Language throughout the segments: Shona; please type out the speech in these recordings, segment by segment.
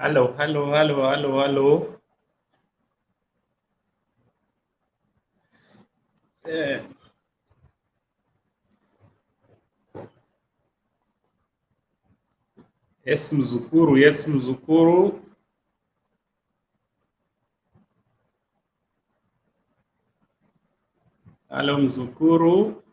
Hello, hello, hello, hello, hello. Eh, Yes, mzukuru, yes, mzukuru. Hello, mzukuru.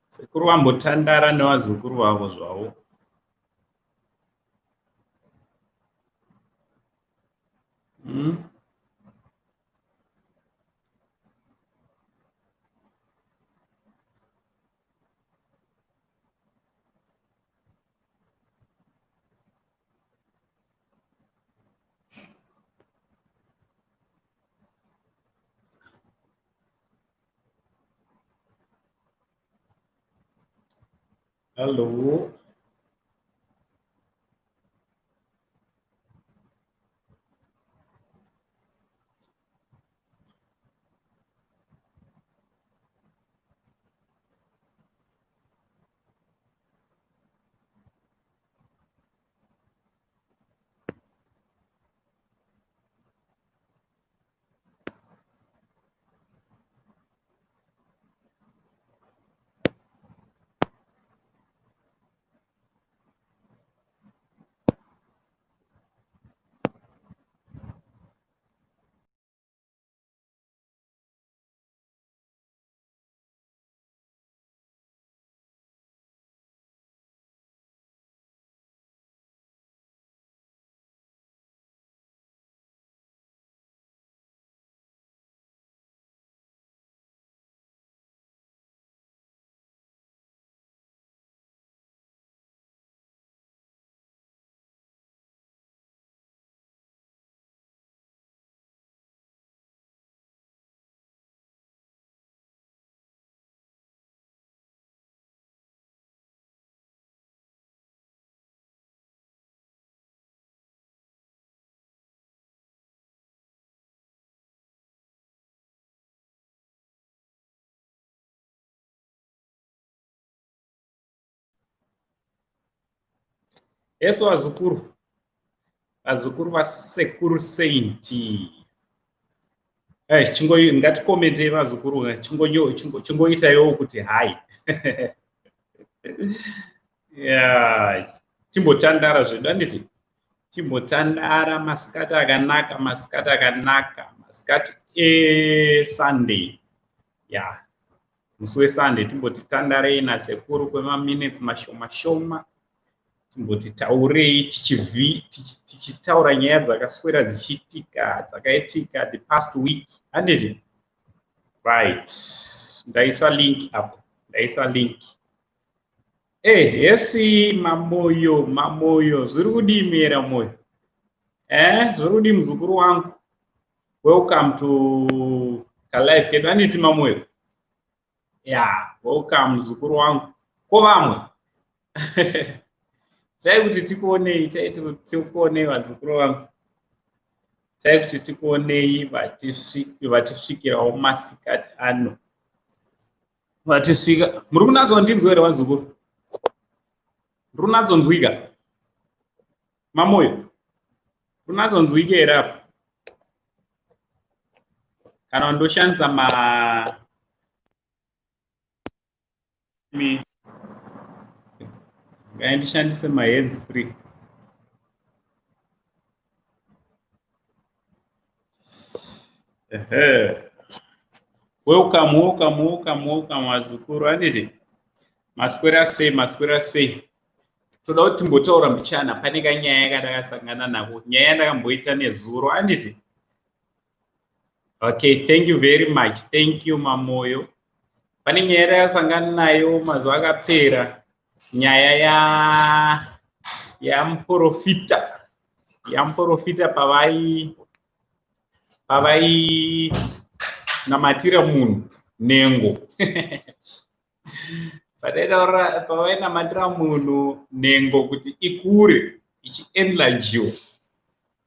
Sekuru wambotandara nevazukuru vavo zvavo. Hmm? Hello. Yes, vazukuru. Vazukuru vasekuru Sainti. Ngatikomentei vazukuru. Chingoitaiwo kuti hai. Yeah. Timbotandara zvedu handiti. Timbotandara masikati akanaka, masikati eSunday. Yeah. Musi weSunday timboti tandarei nasekuru kwemaminutes mashoma. Timboti taurei tichitaura nyaya dzakaswera dzichiitika dzakaitika the past week. Handiti? Right. Ndaisa link up. Yesi mamoyo. Zviri kudimira moyo. Zviri kudi muzukuru wangu. Welcome to kalive kedu. Handiti mamoyo? Yeah, welcome muzukuru wangu. Ko vamwe? Taikuti tikuonei, tikuonei vazukuru vangu. Taikuti tikuonei vatisvikirawo masikati ano. Vatisvika. Muri kunatsondinzwa here vazukuru? Muri kunatsonzwika? Mamoyo? Kunatsonzwika here apa? Kana ndoshandisa ngaindishandise hands free. Welcome vazukuru. Handiti? Maswera sei. Toda kuti timbotaura mbichana. Pane kanyaya kadakasangana nako. Nyaya yandakamboita nezuro. Handiti? Okay, thank you very much. Thank you mamoyo. Pane nyaya yakasangana nayo mazuva akapera. Nyaya yamuprofita pavai namatira munhu nengo. Pavainamatira munhu nengo kuti ikure ichienlargiwa.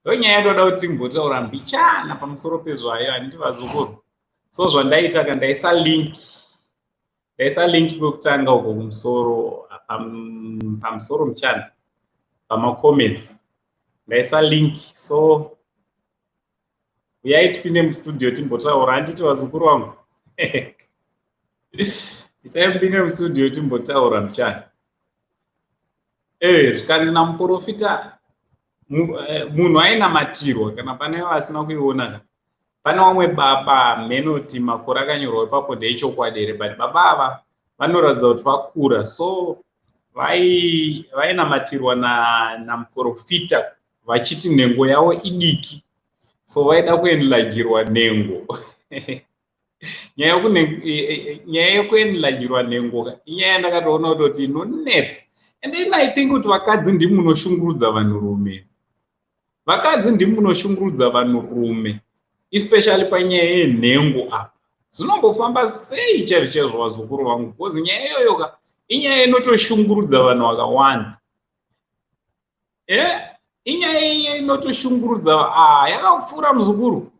Ndo nyaya toda kuti timbotaura mbichana pamusoro pezvayo. Handiti vazukuru? So zvandaita kandaisa link ndaisa link kwekutanga uko kumusoro pamusoro muchana pamacomments ndaisa link. So uyai tipinde mustudio timbotaura. Handiti vazukuru vangu itai mupinde mustudio timbotaura muchana. Zvikanzi muprofita munhu ainamatirwa kana pane vasina kuiona. Pane vamwe baba menoti makore akanyorwa ipapo ndeechokwadi here, but baba ava vanoratidza kuti vakura, so vainamatirwa namuprofita vachiti nhengo yavo idiki, so vaida kuenilagirwa nhengo. Nyaya yekuenilagirwa nhengo inyaya yandakatoona kutoti inonetsa. And then I think kuti vakadzi ndimi munoshungurudza vanhurume. Vakadzi ndimi munoshungurudza vanhurume, especially panyaya yenhengo apa. Zvinombofamba sei chaizvo vazukuru vangu, because nyaya iyoyo inyaya inotoshungurudza vanhu vakawanda. Inyaya inotoshungurudza, yakapfuura muzukuru.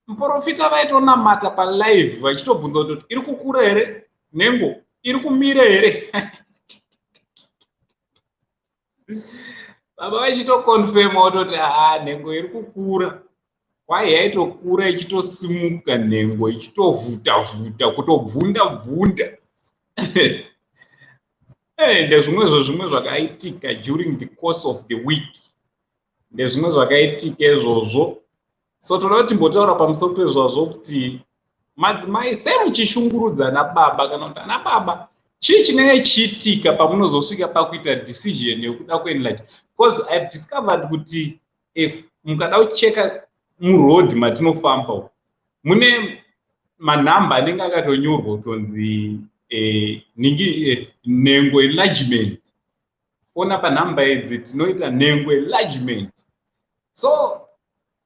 Muprofita vaitonamata palive vachitobvunza kuti iri kukura here nhengo, iri kumira here. Baba vachitokonfirma kutoti nhengo iri kukura. Kwai yaitokura ichitosimuka nhengo ichitovhuta-vhuta kutobvunda-bvunda. Ndezvimwezvo zvimwe zvakaitika during the course of the week. Ndezvimwe zvakaitika izvozvo. So toda kuti timbotaura pamusoro pezvazvo kuti madzimai sei muchishungurudza nababa, kana kuti anababa chii chinenge chiitika pamunozosvika pakuita decision yekuda kuenlarge. Because I've discovered kuti mukada kucheka muroad matinofamba mune manhamba anenge akatonyorwa kutonzi nhengo enlargement. Ona panhamba idzi tinoita nhengo enlargement. So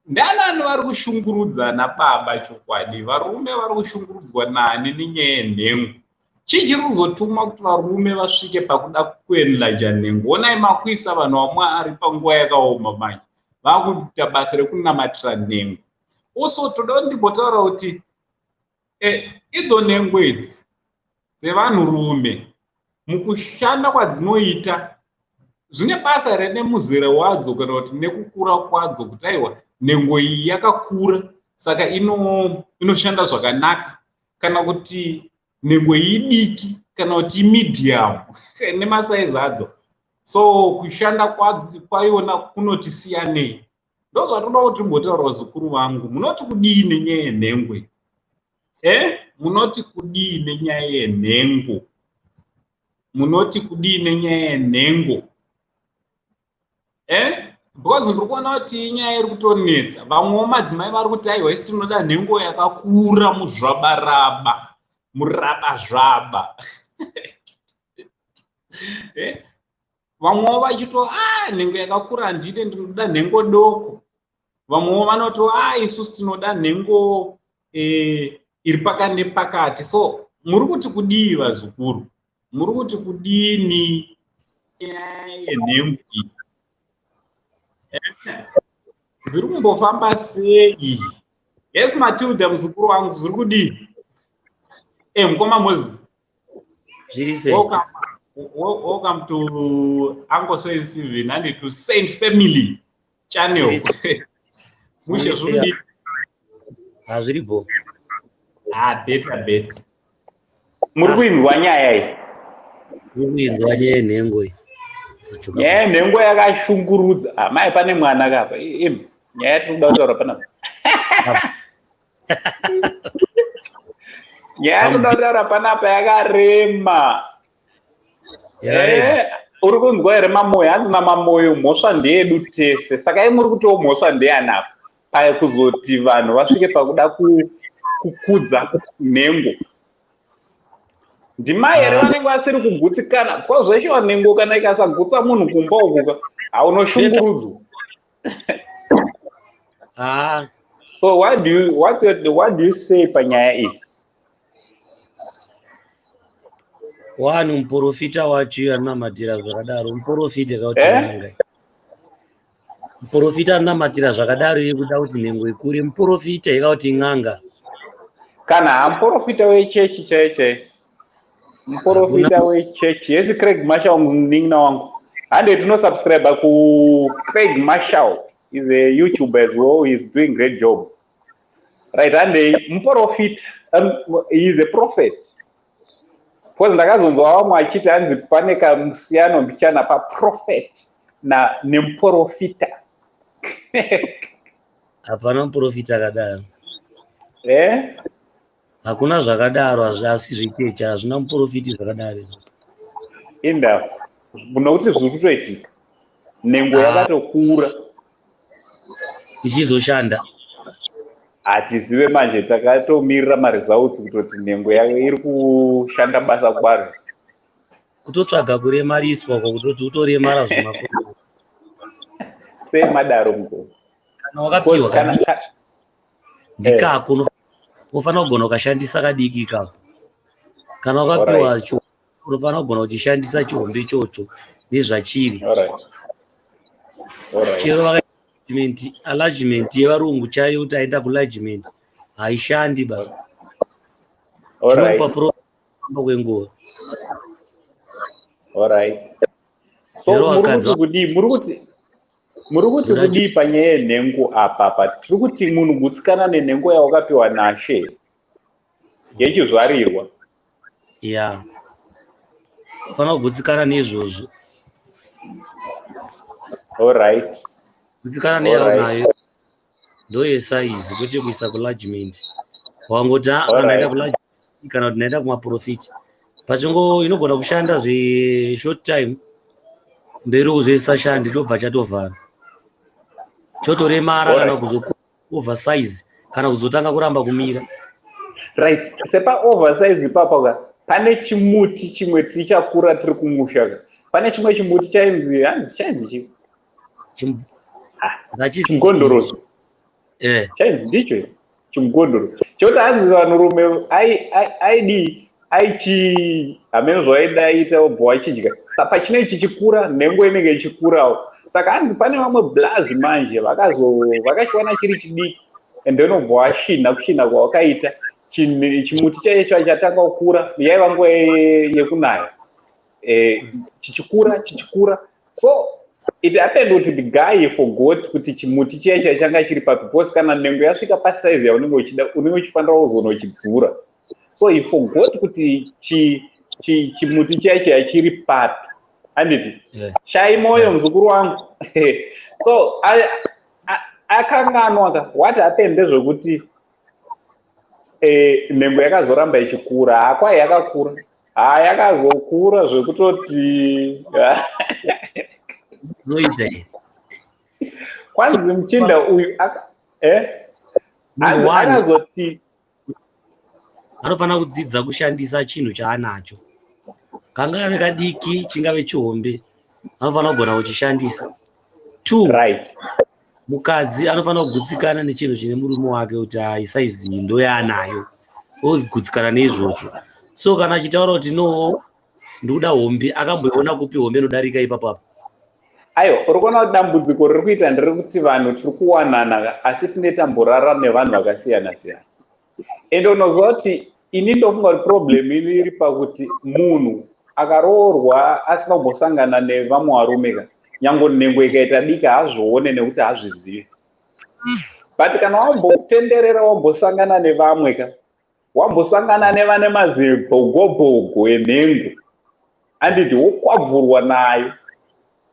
ndanani vari kushungurudza nababa chokwadi? Varume vari kushungurudzwa nani nenyaya yenhengo? Chii chiri kuzotuma kuti varume vasvike pakuda kuenlarge nhengo? Onai makuisa vanhu vaMwari panguva yakaoma manje vakuita basa rekunamatira nhengo. Also toda kuti ndimbotaura kuti idzo nhengo idzi dzevanhurume mukushanda kwadzinoita zvine basa rene muzere wadzo kana kuti nekukura kwadzo, kuti aiwa nhengo iyi yakakura saka inoshanda zvakanaka, kana kuti nhengo iyi idiki kana kuti imedium nemasaizi adzo. So kushanda kwaiona kunoti siyanei. Ndo zvatoda kuti mbotaura vazukuru vangu. Munoti kudii nenyaya yenhengo? Munoti kudii nenyaya yenhengo? Munoti kudii nenyaya yenhengo? Because ndiri kuona kuti inyaya iri kutonetsa. Vamwewo madzimai vari kuti aiwa isi tinoda nhengo yakakura muzvabaraba, murabazvaba. Vamwewo vachito nhengo yakakura handide, ndinoda nhengo doko. Vamwewo vanoto isusu tinoda nhengo iri pakati nepakati. So muri kuti kudii vazukuru? Muri kuti kudini yenhengo iyi? Zviri kumbofamba sei? Yes Matilda muzukuru wangu, zviri kudii? Mukoma Moses. Zviri sei? Welcome to Uncle Saint Steven and to Saint Family channel. Mushe zviri hazviripo. Beta. Muri kuinzwa nyaya iyi? Muri kuinzwa nyaya yenhengo iyi? Nyaya yenhengo yakashungurudza. Mai pane mwana kapa. Nyaya yatinoda kutaura panapa. Nyaya yatinoda kutaura panapa yakarema. Uri kunzwa here mamoyo? Hanzina mamoyo, mhosva ndeyedu tese. Saka muri kutiwo mhosva ndeyanapa pakuzoti vanhu vasvike pakuda kukudza nhengo. Ndimai here vanenge vasiri kugutsikana? Because zveshiwa nhengo kana ikasagutsa munhu kumba uku haunoshungurudzwa. So what do you say panyaya iyi? Wani muprofita wacho anamatira zvakadaro, muprofita kauti nanga. Muprofita anamatira zvakadaro yekuda kuti nhengo ikure, muprofita ikauti nganga. Kana muprofita wechechi chaiche. muprofita wechechi yesi Craig Marshall mning'ina wangu hande tinosubscribe ku Craig Marshall is a YouTuber as well. He's doing great job right hande muprofita he is a prophet because ndakazonzwa vamwe achiti hanzi pane kamusiyano mbichana paprophet nemuprofita hapana muprofita akadaro hakuna zvakadaro asi zvechechi hazvina muprofiti zvakadaro inda nokuti zviri kutoitika nhengo yakatokura ichizoshanda hatizive manje takatomirira maresults kutoti nhengo iri kushanda basa kwaro kutotsvaga kuremariswa kwakutoti utoremara zvimako semadaro mukuru kana wakapiwa ndikako unofanira kugona ukashandisa kadiki kako kana wakapiwa unofanira kugona kuchishandisa chihombe ichocho nezvachiri chero enlargement yevarungu chaiyo kuti aenda kulargement haishandi baba zvinopa profamba kwenguva muri kuti kudii panyaya yenhengo apa tiri kuti munhu gutsikana nenhengo yawakapiwa naShe yechizvarirwa ya ufanira kugutsikana neizvozvo gutsikana neyaonayo ndo yesaizi kwete kuisa kulargement wangoti naenda kulargement kana kuti naenda kumaprofiti pachingo inogona kushanda zveshort time mberi kuzosashandi chobva chatovhara chotoremara kana kuzo-oversize kana kuzotanga kuramba kumira right sepa oversize ipapa pane chimuti chimwe tichakura tiri kumusha pane chimwe chimuti chainzi chimugondoroso chainzi ndicho chimugondoroso choti hanzi vanhurume hamenezvaaidaita obva achidya saka chine chichikura nhengo inenge ichikurawo saka hanzi pane vamwe blazi manje vakachiwana chiri chidiki ende unobva washina kushina kwawakaita chimuti chaicho chatanga kukura yaiva nguva yekunaya chichikura so it happened kuti the guy forgot kuti chimuti chaicho changa chiri papi because kana nhengo yasvika pasaizi yaunenge uchida unenge uchifanira kuzono uchidzura so he forgot kuti chimuti chaicho hachiri papi handiti shai moyo muzukuru wangu so akanganwa what happened ndezvekuti nhengo yakazoramba ichikura hakwai yakakura yakazokura zvekutoti kwanzi muchinda uyu akazoti anofanira kudzidza kushandisa chinhu chaanacho kangave kadiki chingave chihombe anofanira kugona kuchishandisa 2 mukadzi anofanira kugutsikana nechinhu chine murume wake kuti haisaizivi ndo yaanayo ogutsikana neizvozvo so kana achitaura kuti no ndikuda hombe akamboiona kupi hombe inodarika ipapapa aiwa uri kuona kuti dambudziko riri kuita ndiri kuti vanhu tiri kuwanana asi tine tamborara nevanhu vakasiyana siyana ende unoziva kuti ini ndofunga kuti problem iri pakuti munhu akaroorwa asina kumbosangana nevamwe varume nyange nhengo ikaita dika hazvione nekuti hazvizivi but kana wambotenderera wambosangana nevamwe wambosangana nevane mazibhogobhogo enhengo handiti wokwabvurwa nayo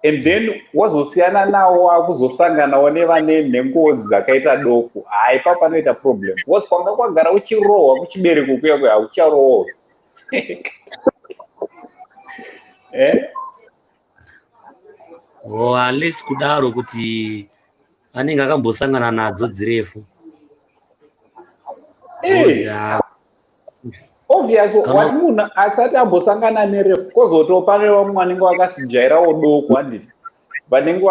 and then wazosiyana nawo wakuzosanganawo nevane nhengo dzakaita doko haipa panoita problem because kwanga kwagara uchirohwa kuchibereko kuya haucharohwa unless kudaro kuti anenge akambosangana nadzo dzirefu obviously wati munhu asati ambosangana nerefu kozoto pane vamwe vanenge vakasijairawo doko handiti vanenge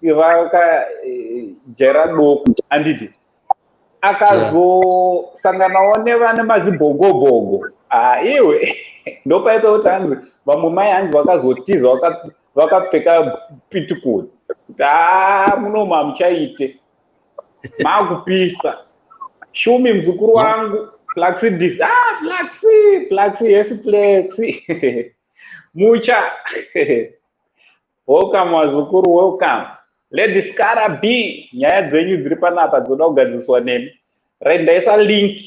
vakajaira doko handiti akazosanganawo nevane mazibhogobhogo iwe ndopaita kuti hanzi vamwe mai hanzi vakazotiza vakapfeka pitikoni kuti munoma hamuchaite maakupisa shumi muzukuru wangu Flaxi dis. Flaxi, yes, Flaxi. Mucha. Welcome, wazukuru, welcome. Let this cara be. Nyaya dzenyu dziri panapa dzoda kugadziswa nemi. Right, ndaisa link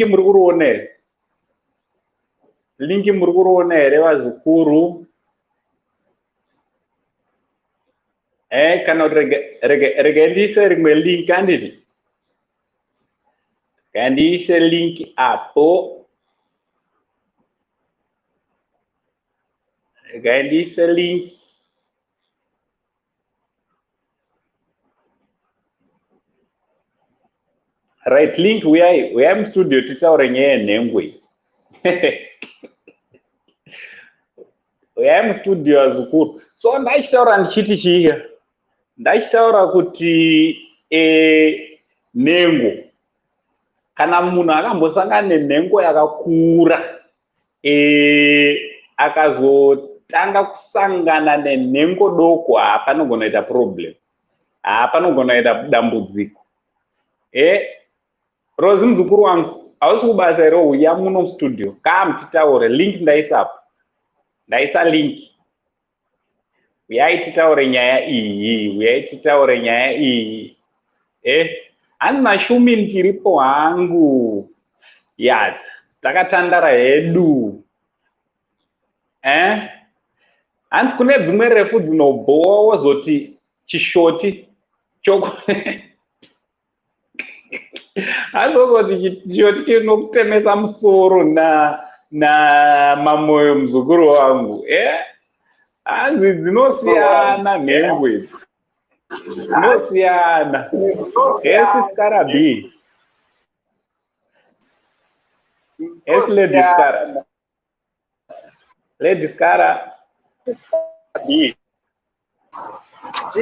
muri kuruona here. Link muri kuruona here vazukuru. Kana rega ndiise rimwe link handiti. Kandiise link apo. Kandiise link. Right, link we are studio titaure nyaya nhengwe. We are studio azukuru. So ndaichitaura ndichiti chii? Ndaichitaura kuti nhengo. Kana munhu akambosangana nenhengo yakakura akazotanga kusangana nenhengo doko, panogona kuita problem. Panogona kuita dambudziko. Rozi muzukuru wangu, hausi kubasa here uya muno studio. Come titaure, link ndaisapo. Ndaisa link. Uyai titaure nyaya iyi. Handina shumi ndiripo hangu. Ya, takatandara hedu. Hanzi kune dzimwe refu dzinobhowa wozoti chishoti choko. Hanzi wozoti chishoti chinokutemesa musoro na mamoyo muzukuru wangu. Hanzi dzinosiyana nhengo idzi. Dzinosiyana. Yes, Scarabi. Yes, Lady Scara. Lady Scara. Did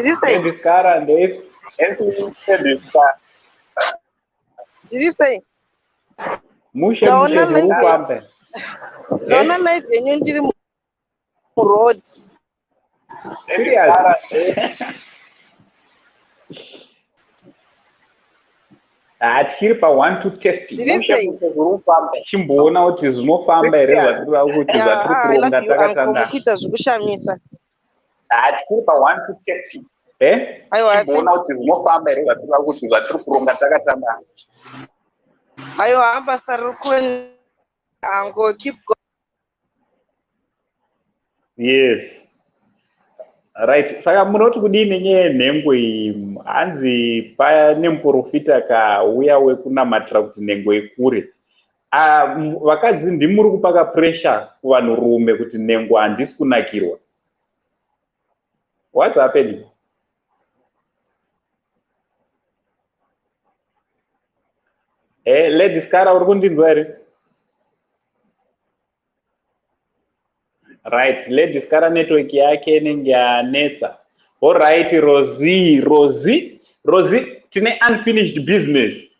you say? Lady Scara and Dave. Yes, Lady Scara. Did you say? Mushe rupambe. Dona life enyundiri mu road. Serious. Tiri pa 1 to test. Chimboona kuti zvinofamba here zvatiri kuti zvatiri kuronga takatanda. Kuita zvekushamisa. Tiri pa 1 to test. Chimboona kuti zvinofamba here zvatiri kuti zvatiri kuronga takatanda. Aiwa hamba sarukweni ango keep going. Yes. Right. Saka munoti kudini nyaya nhengo iyi? Hanzi pane muprofita akauya wekunamatira kuti nhengo ikure. Vakadzi ndimuri kupaka pressure kuvanhurume kuti nhengo handisi kunakirwa. What's happening? Lady Scara, uri kundinzwa here? Right, Lady Scara network yake inenge yanetsa. All right, Rosie, tine unfinished business.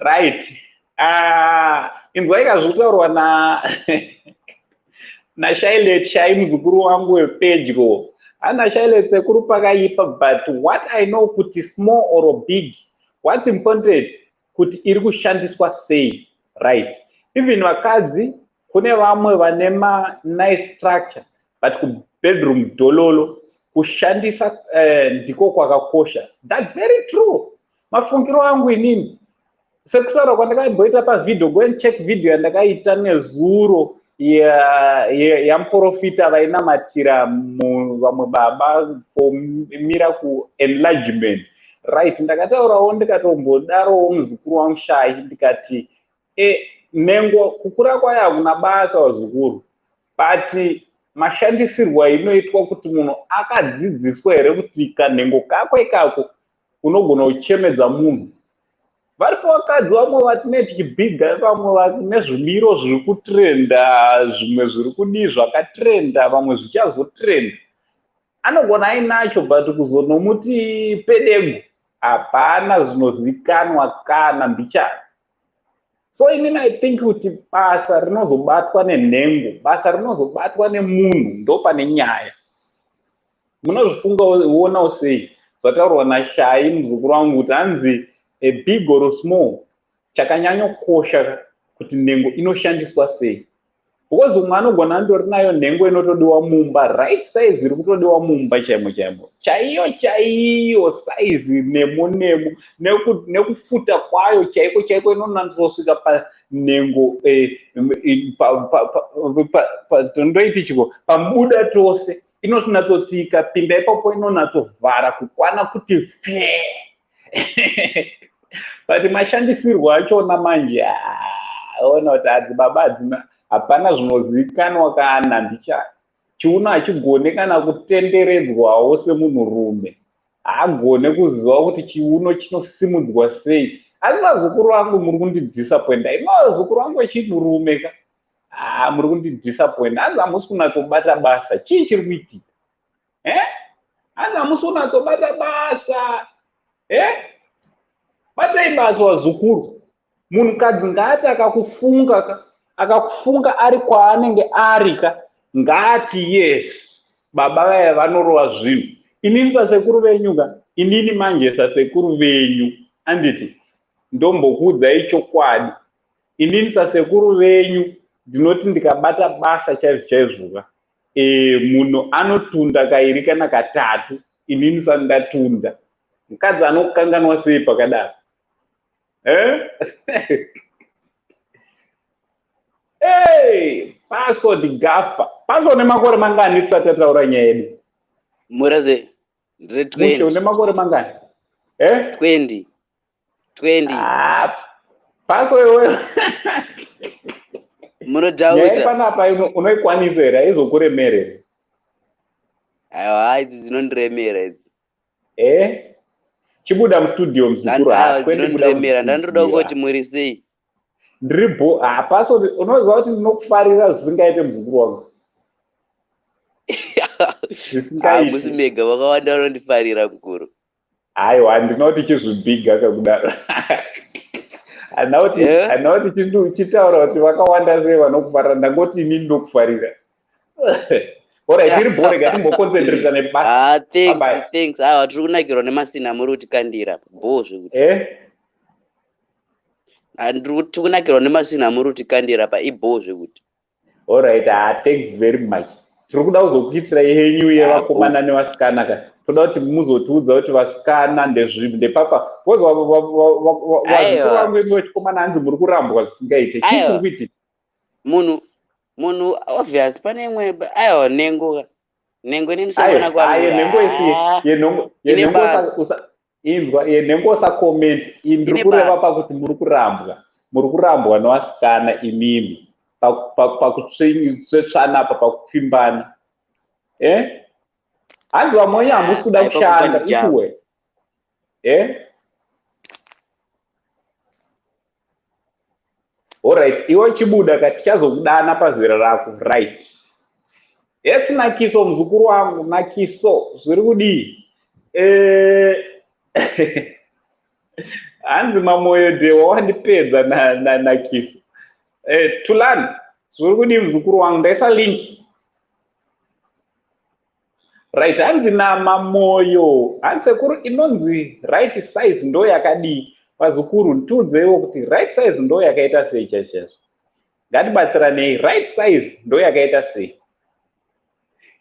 Right. Inzwa ikazvitaurwa na Charlotte Shai muzukuru wangu wepedyo. Ana Charlotte sekuru pakaipa, but what I know kuti small or big, what's important kuti iri kushandiswa sei, right? Even vakadzi kune vamwe vane nice structure, but ku bedroom dololo kushandisa ndiko kwakakosha. That's very true. Mafungiro angu inini. Sekutaura kwandakaimboita pavideo, go and check video yandakaita nezuro yamuprofita vainamatira vamwe baba pomira ku enlargement. Right, ndakataurawo ndikatombodaro muzukuru wangu Shai ndikati nhengo kukura kwayo hakuna basa wazukuru, but mashandisirwo inoitwa kuti munhu akadzidziswa here kuti kanhengo kako ikako unogona kuchemedza munhu. Varipo vakadzi vamwe vatine tichibhiga, vamwe vane zvimiro zviri kutrenda, zvimwe zviri kudii zvakatrenda, vamwe zvichazotrenda. Anogona ainacho, but kuzonomuti pedego hapana zvinozikanwa kana mbichana. So inini I think kuti basa rinozobatwa nenhengo, basa rinozobatwa nemunhu ndo pane nyaya. Munozvifunga uona sei zvataurwa naShai muzukuru wangu kuti hanzi big or small, chakanyanyokosha kuti nhengo inoshandiswa sei. Because umwe anogona andori nayo nhengo inotodiwa mumba, right size iri kutodiwa mumba chaiyo size nemo nekufuta kwayo chaiko inonyatsosvika panhengo ndoiti chiko pamubuda tose inonyatsoti ikapinda ipapo inonyatsobvara kukwana kuti fe. But mashandisirwo achona manje ona kuti adzibaba adzina hapana zvinozivikanwa kana ndicha chiuno hachigone kana kutenderedzwawo semunhurume, haagone kuziva kuti chiuno chinosimudzwa sei. Asi vazukuru vangu muri kundidisappointa. Vazukuru vangu echidhurume ka muri kundidisappointa. Hanzi hamusi kunyatsobata basa. Chii chiri kuitika? Hanzi hamusi kunyatsobata basa. Batai basa vazukuru. Munhukadzi ngaati akakufunga ari kwaanenge ari ka, ngati yes baba vaya vanorova zvinhu. Inini sasekuru venyu ka, inini manje sasekuru venyu anditi ndombokuudzai chokwadi. Inini sasekuru venyu ndinoti ndikabata basa chaizvo ka, munhu anotunda kairi kana katatu, inini sandatunda. Mukadzi anokanganwa sei pakadaro? Password gafa. Password nemakore mangani tisati tataura nyaya yedu? Muraze ndire 20. Mushe une makore mangani? 20. Password wewe. Munojauta. Panapa unoikwanisa here aizokuremerera? Aiwa idzi dzinondiremera idzi. Chibuda mustudio muzukuru dzinondiremera ndandoda kungoti muri sei? Ndiribo password unoziva kuti ndinokufarira zvisingaite muzukuru wangu. Musi mega vakawanda vanondifarira mukuru. Aiwa ndinoti chizvibhiga kakudaro. Anauti chitaura kuti vakawanda sei vanokufarira, ndangoti inini ndinokufarira. Alright, ndiribo rega timboconcentrate nebasa. Thanks. Tiri kunakirwa nemasina muri kutikandira. Bozve kuti. Tiri kunakirwa nemasina muri kutikandira pa ibozve kuti. Alright, thanks very much. Tiri kuda kuzokuitira henyu yevakomana nevasikana ka. Toda kuti muzotiudza kuti vasikana ndepapa. Vazukuru vangu vedu vechikomana hanzi muri kurambwa zvisingaite. Chii kuri kuitika? Munhu obvious pane imwe aiwa nhengo inini sabona kwangu. Yenhengo usacomment. Ndiri kureva pakuti muri kurambwa nevasikana imimi pakutsvetsvana apa pakupfimbana. Hanzi vamweni hamusi kuda kushanda ikuwe. Alright, iwe chibuda ka tichazokudana pazera rako, right? Yes, Nakiso mzukuru wangu, Nakiso zviri kudii? Hanzi mamoyo dewa wandipedza na Nakiso. Tulani zviri kudii mzukuru wangu, ndaisa link. Right, hanzi na mamoyo, hanzi sekuru inonzi right size ndo yakadii. Vazukuru ndiudzewo kuti right size ndo yakaita sei chaizvo. Ngatibatsiranei, right size ndo yakaita sei.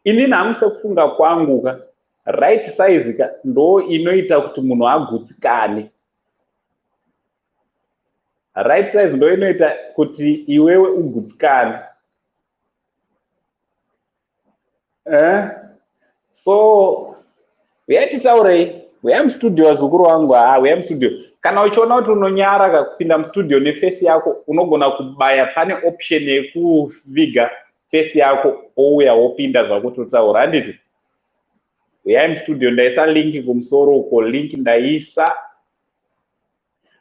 Inini hamusi kufunga kwangu ka, right size ka ndo inoita kuti munhu agutsikane. Right size ndo inoita kuti iwewe ugutsikane. So uyatitaurei, uya mustudio vazukuru vangu, uya mustudio. Kana uchiona kuti unonyara kupinda mustudio nefesi yako, unogona kubaya pane option yekuviga fesi yako ouya wopinda zvakuti utaura. Handiti? Uyai mustudio, ndaisa link kumusoro uko, link ndaisa.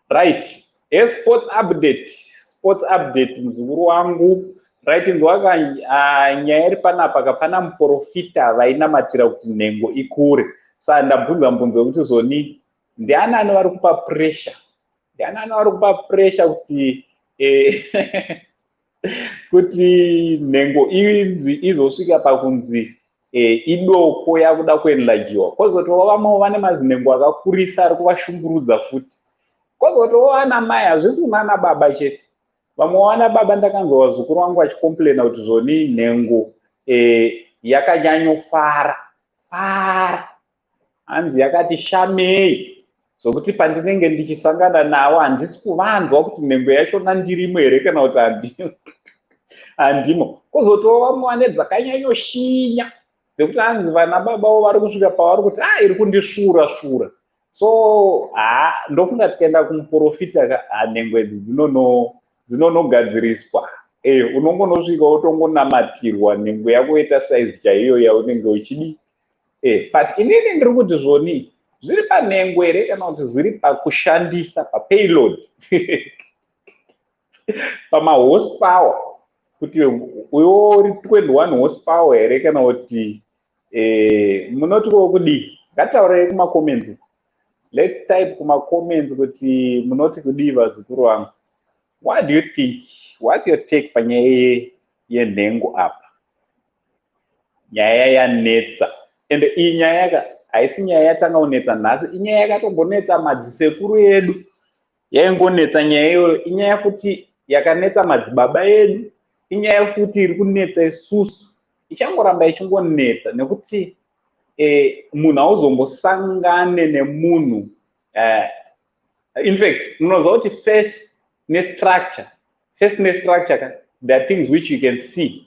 Right. Sports update mzukuru wangu. Right, ndwaka nyaya iri panapa kapana muprofita vainamatira kuti nhengo ikure. Saka ndabvunza mbunzo kuti zoni ndianani vari kupa pressure? Ndianani vari kupa pressure kuti kuti nhengo izosvika pakunzi idoko yakuda kuenlargiwa. Kozoti vamwe vane mazinhengo akakurisa ari kuvashungurudza futi. Kozotowana mai hazvisi kunana baba chete. Vamwe wana baba ndakanzwa vazukuru vangu vachikomplaina kuti zvoni nhengo yakanyanyofara hanzi yakati shamei zvokuti pandinenge ndichisangana navo handisi kuvanzwa kuti nhengo yachona ndirimo here kana kuti handimo. Kozotova vamwe vane dzakanyanyoshinya dzekuti hanzi vana babavo vari kusvika pavari kuti iri kundishura. So ndofunga tikaenda kumuprofita nhengo idzi dzinonogadziriswa. Unongonosvika wotongonamatirwa nhengo yako ita saizi chaiyo yaunenge uchidi. But inini ndiri kuti zvoni zviri panhengo here kana kuti zviri pakushandisa papayload pamahorsepower kuti uyo uri 21 horsepower here kana kuti munoti kudii. Ngataurei kumacomments. Let's type kumacomments kuti munoti kudii vazukuru vangu. What do you think? What's your take panyaya yenhengo apa? Nyaya yanetsa. And iyi nyaya haisi nyaya yatanga kunetsa nhasi, inyaya yakatombonetsa madzisekuru edu. Yaingonetsa nyaya iyoyo, inyaya futi yakanetsa madzibaba edu, inyaya futi iri kunetsa isusu. Ichangoramba ichingonetsa nekuti munhu hauzombosangane nemunhu. In fact, munoziva kuti face nestructure, there are things which you can see.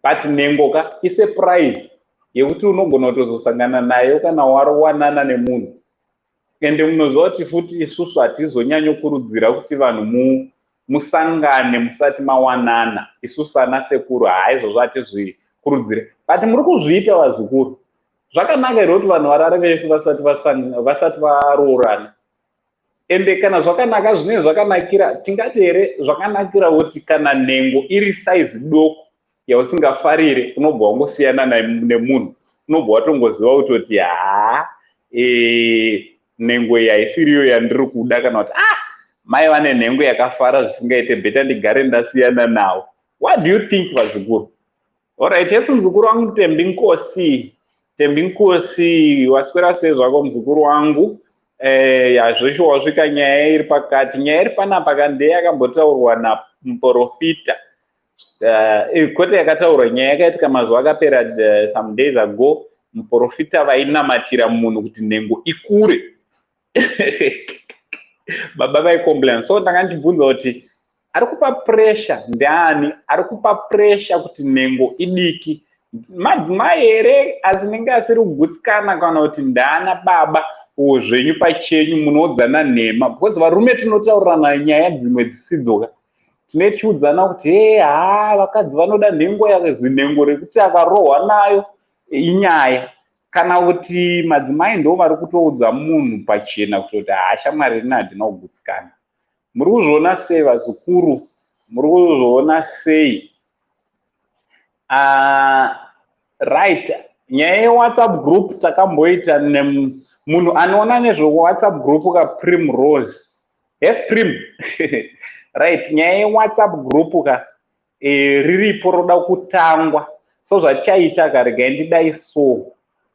But nhengo is a prize yekuti unogona kutozosangana nayo kana warowanana nemunhu. Ende munoziva kuti futi isusu hatizonyanyokurudzira kuti vanhu musangane musati mawanana. Isusu ana sekuru haizvozvo hatizvikurudzire. But muri kuzviita vazukuru. Zvakanaka here kuti vanhu varare vese vasati varoorana. Ende kana zvakanaka zvine zvakanakira, tingati here zvakanakira kuti kana nhengo iri saizi doko yausingafarire unobva wangosiyana nemunhu. Unobva watongoziva kutoti nhengo iyi haisiriyo yandiri kuda kana kuti mai vane nhengo yakafara zvisingaite bheta ndigare ndasiyana nawo. What do you think vazukuru? Alright, yesu muzukuru wangu Tembi Nkosi waswera sei zvako muzukuru wangu. Zveshe wasvika nyaya iri pakati. Nyaya iri panapa ndeyakambotaurwa namuprofita. Kwete yakataurwa nyaya yakaitika mazuva akapera some days ago. Muprofita vainamatira munhu kuti nhengo ikure. Baba vaicomplain. So ndanga ndichibvunza kuti ari kupa pressure ndiani? Ari kupa pressure kuti nhengo idiki? Madzimai here asinenge asiri kugutsikana kana kuti ndaana baba zvenyu pachenyu munodzana nhema? Because varume tinotaurirana nyaya dzimwe dzisidzoka. Tinechiudzana kuti vakadzi vanoda nhengo rekuti akarohwa nayo inyaya. Kana kuti madzimai ndo vari kutoudza munhu pachena kuti shamwari rina handina kugutsikana. Muri kuzviona sei vazukuru? Muri kuzviona sei? Right, nyaya yeWhatsApp group takamboita munhu anoona nezveWhatsApp group Primrose. Yes, Prim. Right, nyaya yeWhatsApp group riripo roda kutangwa. So zvatichaita regai ndidai so.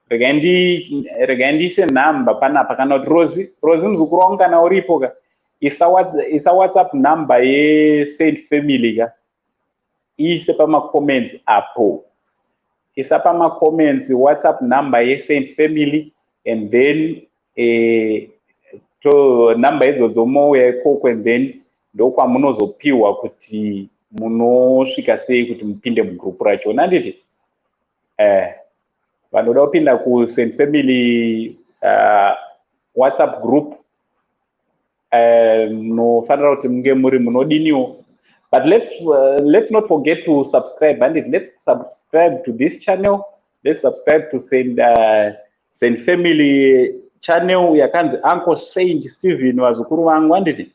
Regai ndiise nhamba panapa kana kuti Rozi muzukuru wangu kana uripo isa WhatsApp number yeSaint Family iise pamacomments apo. Isa pamacomments WhatsApp number yeSaint Family and then to number idzodzo mouya ikoko and then ndokwamunozopiwa kuti munosvika sei kuti mupinde mugroup racho. Nanditi vanoda kupinda kuSaint Family WhatsApp group munofanira kuti munge muri munodiniwo. But let's not forget to subscribe, and let's subscribe to this channel. Let's subscribe to Saint Family channel yakanzi Uncle Saint Stephen wazukuru vangu anditi.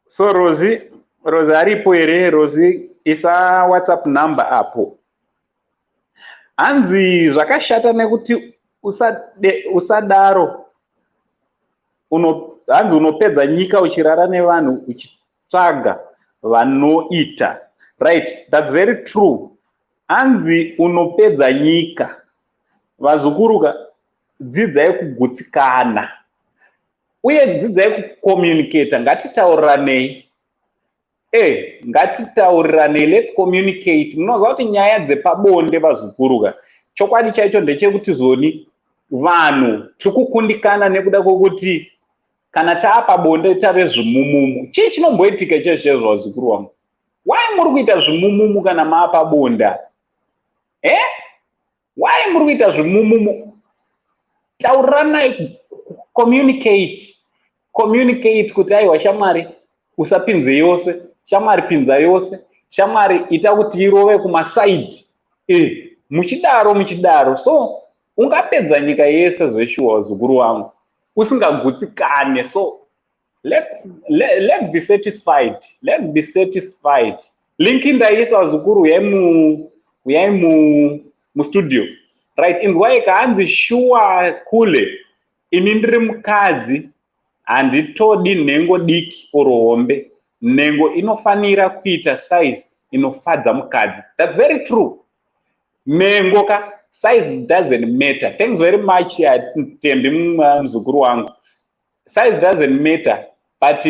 So Rosie aripo here. Rosie isa WhatsApp number apo. Anzi zvakashata nekuti usadaro hanzi unopedza nyika uchirara nevanhu uchitsvaga vanoita. Right, that's very true. Hanzi unopedza nyika. Vazukuruka dzidzai kugutsikana uye dzidzai kucommunicate. Ngatitauranei, ngatitauranei, let's communicate. Munoziva kuti nyaya dzepabonde vazukuru, chokwadi chaicho ndechekuti zoni vanhu tiri kukundikana nekuda kwokuti kana taapabonde tave zvimumumu. Chii chinomboitika chezvo vazukuru vangu? Why muri kuita zvimumumu kana maapabonda? Why muri kuita zvimumumu? Tauranai, communicate kuti aiwa shamwari usapinze yose, shamwari pinza yose, shamwari ita kuti irove kumasaidi. Muchidaro. So ungapedza nyika yese zveshuwa vazukuru vangu usingagutsikane. So let's be satisfied. Let's be satisfied. Linki ndaisa vazukuru uyai mu studio. Right, inzwai kaanzi shuwa kule ini ndiri mukadzi handitodi nhengo diki orohombe. Nhengo inofanira kuita size inofadza mukadzi. That's very true. Nhengo size doesn't matter. Thanks very much Tembi mzukuru wangu. Size doesn't matter, but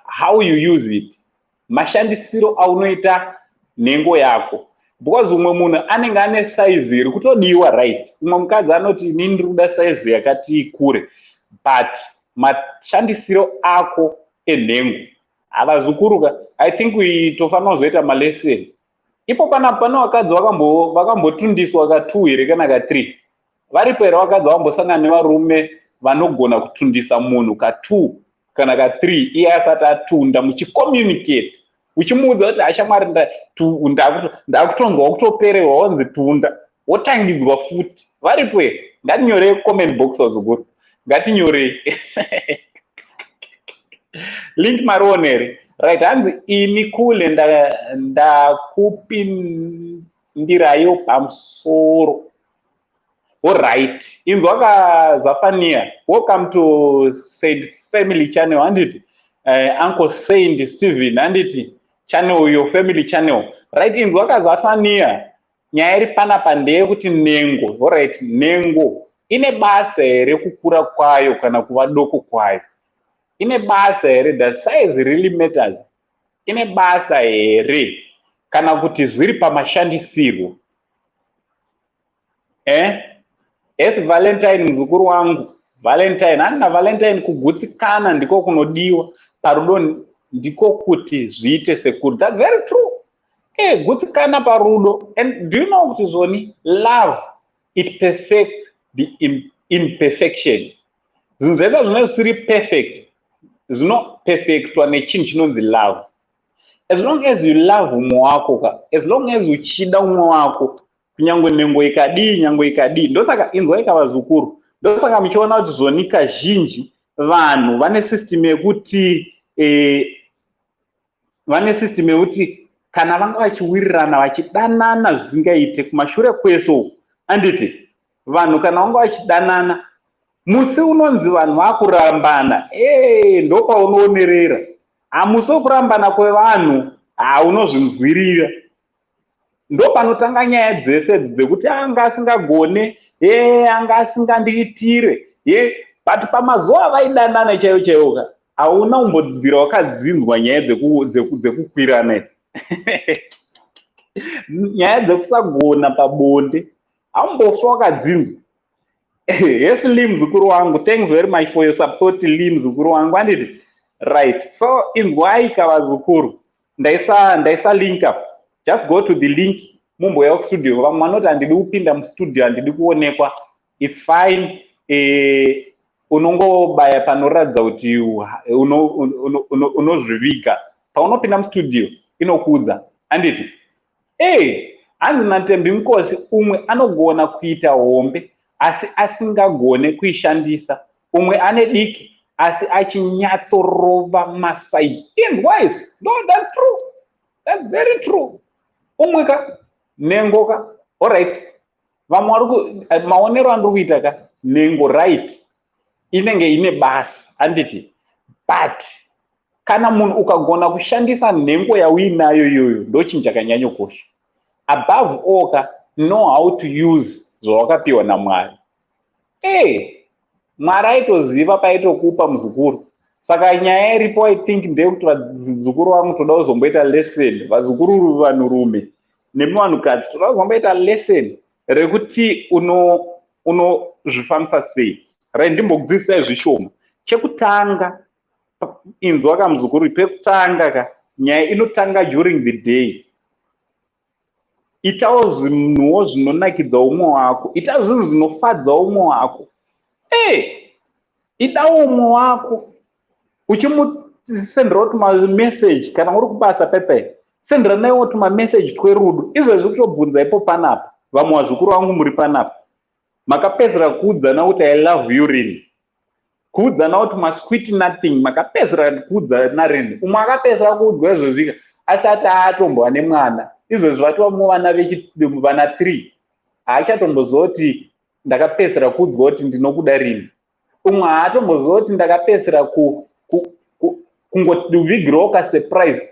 how you use it. Mashandisiro aunoita nhengo yako. Because umwe munhu anenge ane size iri kutodiwa, right? Umwe mukadzi anoti ini ndikuda size yakati kure, but mashandisiro ako enhengo avazukuruka. I think tofanira kuzoita malesson. Ipo pano vakadzi vakambotundiswa ka2 here kana ka3. Varipo here vakadzi vambosangana nevarume vanogona kutundisa munhu ka2 kana ka3 iye asati atunda, muchicommunicate, uchimuudza kuti ashamwari ndakutonzwa kutoperehwa wanzi tunda, wotangidzwa futi. Varipo here. Ngatinyorei comment box vazukuru, ngatinyorei. Link marionere. Right, hanzi ini kule ndakupindirayo pamusoro. Alright, inzwa Zafania. Welcome to Said Family Channel, handiti. Uncle Saint Steven, handiti. Channel, your family channel. Right, inzwa Zafania. Nyaya iri panapa ndeyekuti nhengo. Alright, nhengo ine basa here kukura kwayo kana kuva doko kwayo. Ine basa here, the size really matters. Ine basa here kana kuti zviri pamashandisiro. Esi Valentine mzukuru wangu, Valentine, handina Valentine kugutsikana ndiko kunodiwa, parudo ndiko kuti zviite sekuru. That's very true. Gutsikana parudo. And do you know kuti zoni love, it perfects the imperfection. Zvinhu zvese zvine zvisiri perfect zvinopefectwa nechinhu chinonzi love. As long as you love umwe wako, as long as uchida umwe wako, kunyange nhengo ikadii. Ndosaka inzwa vazukuru, ndosaka muchiona kuti zoni kazhinji vanhu vane system yekuti kana vanga vachiwirirana vachidanana zvisingaite kumashure kweso, handiti vanhu kana vanga vachidanana musi unonzi vanhu vakurambana, ndopaunonerera. Hamusi wekurambana kwevanhu unozvinzwirira. Ndopanotanga nyaya dzese dzekuti anga asingagone, anga asingandiitire, but pamazuva vaidanana chaiwo hauna umbodzira wakadzinzwa nyaya dzekukwirana idzi. Nyaya dzekusagona pabonde haumbofa wakadzinzwa. Yes, Lim mzukuru wangu, thanks very much for your support, Lim mzukuru wangu, handiti. Right, so inzwaika vazukuru, ndaisa link up. Just go to the link, mumbo ya studio. Vamwe vanoti handidi kupinda mustudio, handidi kuonekwa. It's fine. Unongobaya panoratidza kuti unozviviga. Paunopinda mustudio inokuudza, handiti. Hanzi naTembi Mukosi umwe anogona kuita hombe asi asingagone kuishandisa. Umwe ane diki asi achinyatsorova masaidi. Inzwa izvi? No, that's true. That's very true. Umweka nengoka. Alright. Vamwe maonero andiri kuita nengo right. Inenge ine basa, handiti. But kana munhu ukagona kushandisa nhengo yauinayo iyoyo ndochinhu chakanyanyokosha. Above all, know how to use zvawakapiwa naMwari. Mwari aitoziva paitokupa muzukuru. Saka nyaya iripo I think ndeyekuti vazukuru vangu toda kuzomboita lesson, vazukuru vanhurume nevanhukadzi toda kuzomboita lesson rekuti unozvifambisa sei. Ndimbokudzidzisai zvishoma. Chekutanga inzwa kamuzukuru, pekutanga ka nyaya inotanga during the day. Itawo zvinhuwo zvinonakidza umwe wako, ita zvinhu zvinofadza umwe wako. Idawo umwe wako uchimusenderawo tumameseji kana uri kubasa pepe, sendera naiwo tumameseji twerudo. Izvezvi kutobvunza ipo panapa, vamwe vazukuru vangu muri panapa, makapedzera kuudzana kuti I love you really, kuudzana kuti masweet nothing, makapedzera kuudzana really. Umwe akapedzera kuudzwa izvezvika asati atombova nemwana. Izvezvi vatova vana 3 haachatomboziva kuti ndakapedzera kuudzwa kuti ndinokuda rini. Umwe haatomboziva kuti ndakapedzera kungovigirawo kasurprise.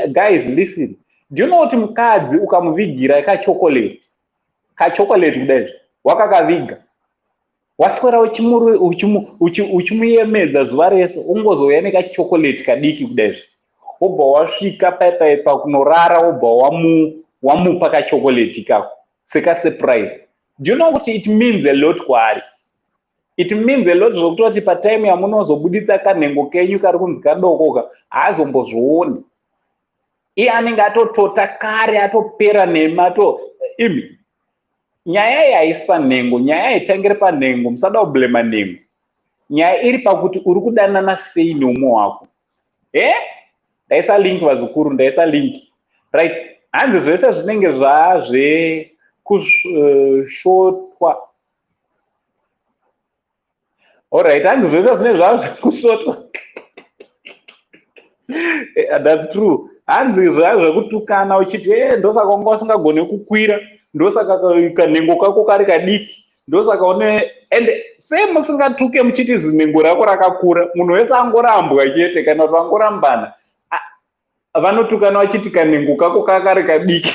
Guys, listen, do you know kuti mukadzi ukamuvigira kachokoleti kudai wakakaviga, waswera uchimuyemedza zuva rese, ungozouya nekachokoleti kadiki kudai, wobva wasvika paipa kunorara, wobva wamupa kachokoleti kako sekasurprise. Do you know kuti it means a lot kwaari? It means a lot zvokuti patime yamunozobuditsa kanhengo kenyu kari kunzi kadokoka haazombozvioni. Iye anenge atotota kare, atopera nhema, nyaya iyi haisi panhengo, nyaya haitangire panhengo. Musada kublema nhengo, nyaya iri pakuti uri kudanana sei neumwe wako. Ndaisa link vazukuru, ndaisa link. Right, hanzi zvese zvinenge zvazvekushotwa. Alright, hanzi zvese zvinenge zvazvekushotwa. That's true. Hanzi zvazvekutukana uchiti ndosaka wanga usingagone kukwira, ndosaka kanhengo kako kari kadiki, ndosaka ende sei musingatuke muchiti zinhengo rako rakakura. Munhu wese angorambwa chete kana kuti vangorambana vanotukana vachiti kanhengo kako kakari kadiki.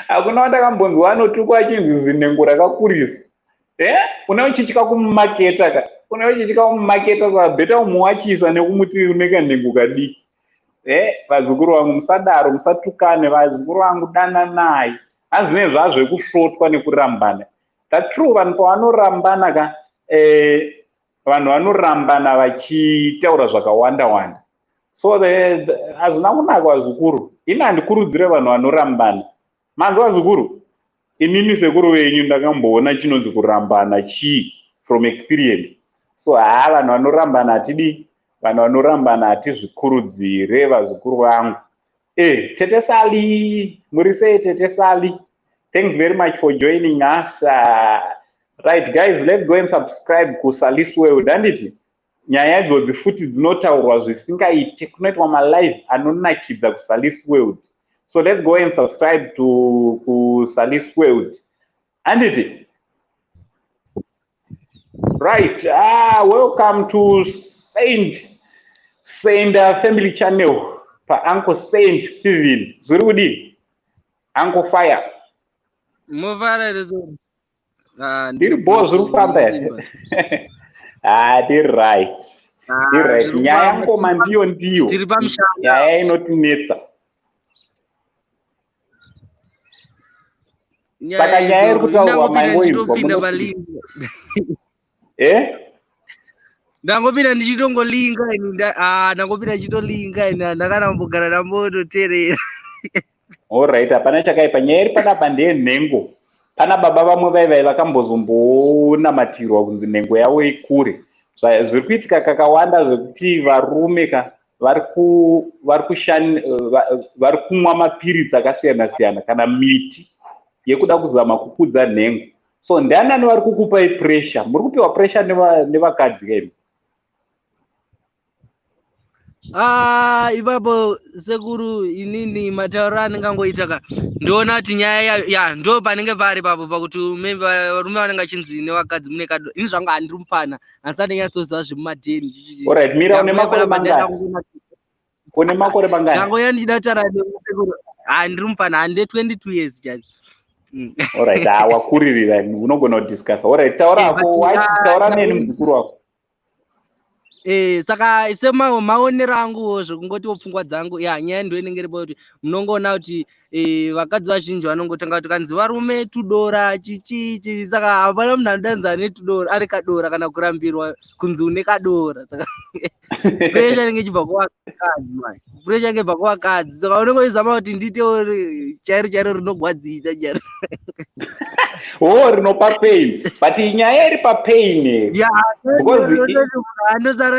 Hakuna vandakambonzwa vanotukwa achinzi zinhengo rakakurisa. Una uchityika kumumaketa ka, una uchityika kumumaketa saka bheta umuwachisa nekumuti une kanhengo kadiki. Vazukuru vangu musadaro, musatukane. Vazukuru vangu dananai. Hanzi zvinenge zvazvekusvotwa nekurambana. That's true, vanhu pavanorambana ka, vanhu vanorambana vachitaura zvakawanda wanda. So hazvina kunaka vazukuru. Ini handikurudzire vanhu vanorambana. Manzi vazukuru, inini sekuru venyu ndakamboona chinonzi kurambana chii from experience. So vanhu vanorambana hatidi, vanhu vanorambana hatizvikurudzire vazukuru vangu. Tete Sally, muri sei Tete Sally? Thanks very much for joining us. Right guys, let's go and subscribe ku Sally's World. Handiti nyaya idzodzi futi dzinotaurwa zvisingaite, kunoitwa malive anonakidza ku Sally's World. So let's go and subscribe to Sally's World. Handiti right, welcome to Saint Family Channel pa Uncle Saint Steven. Zviri kudini Uncle Fire? Mufara rezo. Ndiri boss uri kufamba here. Ndiri right. Ndiri right. Nyaya yangoma ndiyo. Tiri pamushanda. Nyaya inotinetsa. Saka nyaya iri kutaurwa maingoizwa. Ndangopinda ndichitongolinga ini, ndangopinda ndichitolinga ini, ndakana kumbogara ndambototeerera. Alright, hapana chakaipa. Nyaya iri panapa ndenhengo. Pana baba vamwe vaivai vakambozomboonamatirwa kunzi nhengo yavo ikure. Zviri kuitika kakawanda zvekuti varume vari kumwa mapiritsi akasiyana siyana kana miti yekuda kuzama kukudza nhengo. So ndianani vari kukupai pressure? Muri kupiwa pressure nevakadzi kemi? Ipapo sekuru inini matauro andingangoita ka ndoona kuti nyaya ndo panenge pari papo pakuti varume vanenge vachinzi nevakadzi mune kado. Ini zvanga handiri mupana asati nyatsoziva zvemumadheni. Alright, mira une makore mangani? Ndangoya ndichida kutaura nesekuru. Handiri mupana, hande 22 years chaizo. Alright, wakuririra unogona kudiscussa. Alright, taura neni muzukuru wako. Saka maonero angu zvekungoti pfungwa dzangu nyaya ndoinenge iripo kuti munongoona kuti vakadzi vazhinji vanongotanga kuti kanzi varume tudora chichi saka hapana munhu anodanza ane tudora ari kadora kana kurambirwa kunzi une kadora saka puresha inenge ichibva kuvakadzi puresha inenge ibva kuvakadzi saka unongoizama kuti nditewo chairo rinogwadzisa chairo rinopa pain but nyaya iri papain anosara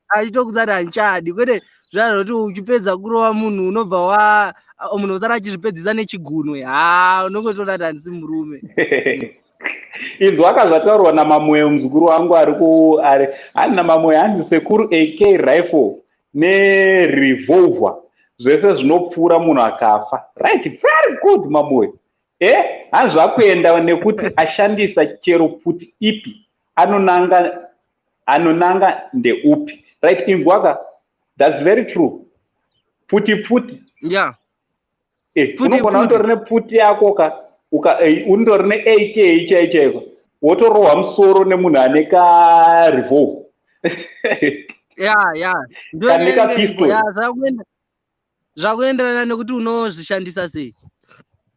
achitokuzati hanchadi kwete zvanoti uchipedza kurova munhu unobva munhu usara achizvipedzisa nechigunwe unongotoona kuti handisi murume. Inzwa akazvataurwa namamwe muzukuru wangu ani namamwe hanzi sekuru AK rifle nerevolver zvese zvinopfuura munhu akafa. Right, very good mamwe. Hanzi zvakuenda nekuti ashandisa chero pfuti ipi anonanga ndeupi. Right, inzwaka, that's very true. Pfuti. Yeah. Unogona utori nepfuti yako undori ne-AK chaichaiko wotorohwa musoro nemunhu ane karevolver. Kane kapistol. Zvakuenderana nekuti unozvishandisa sei?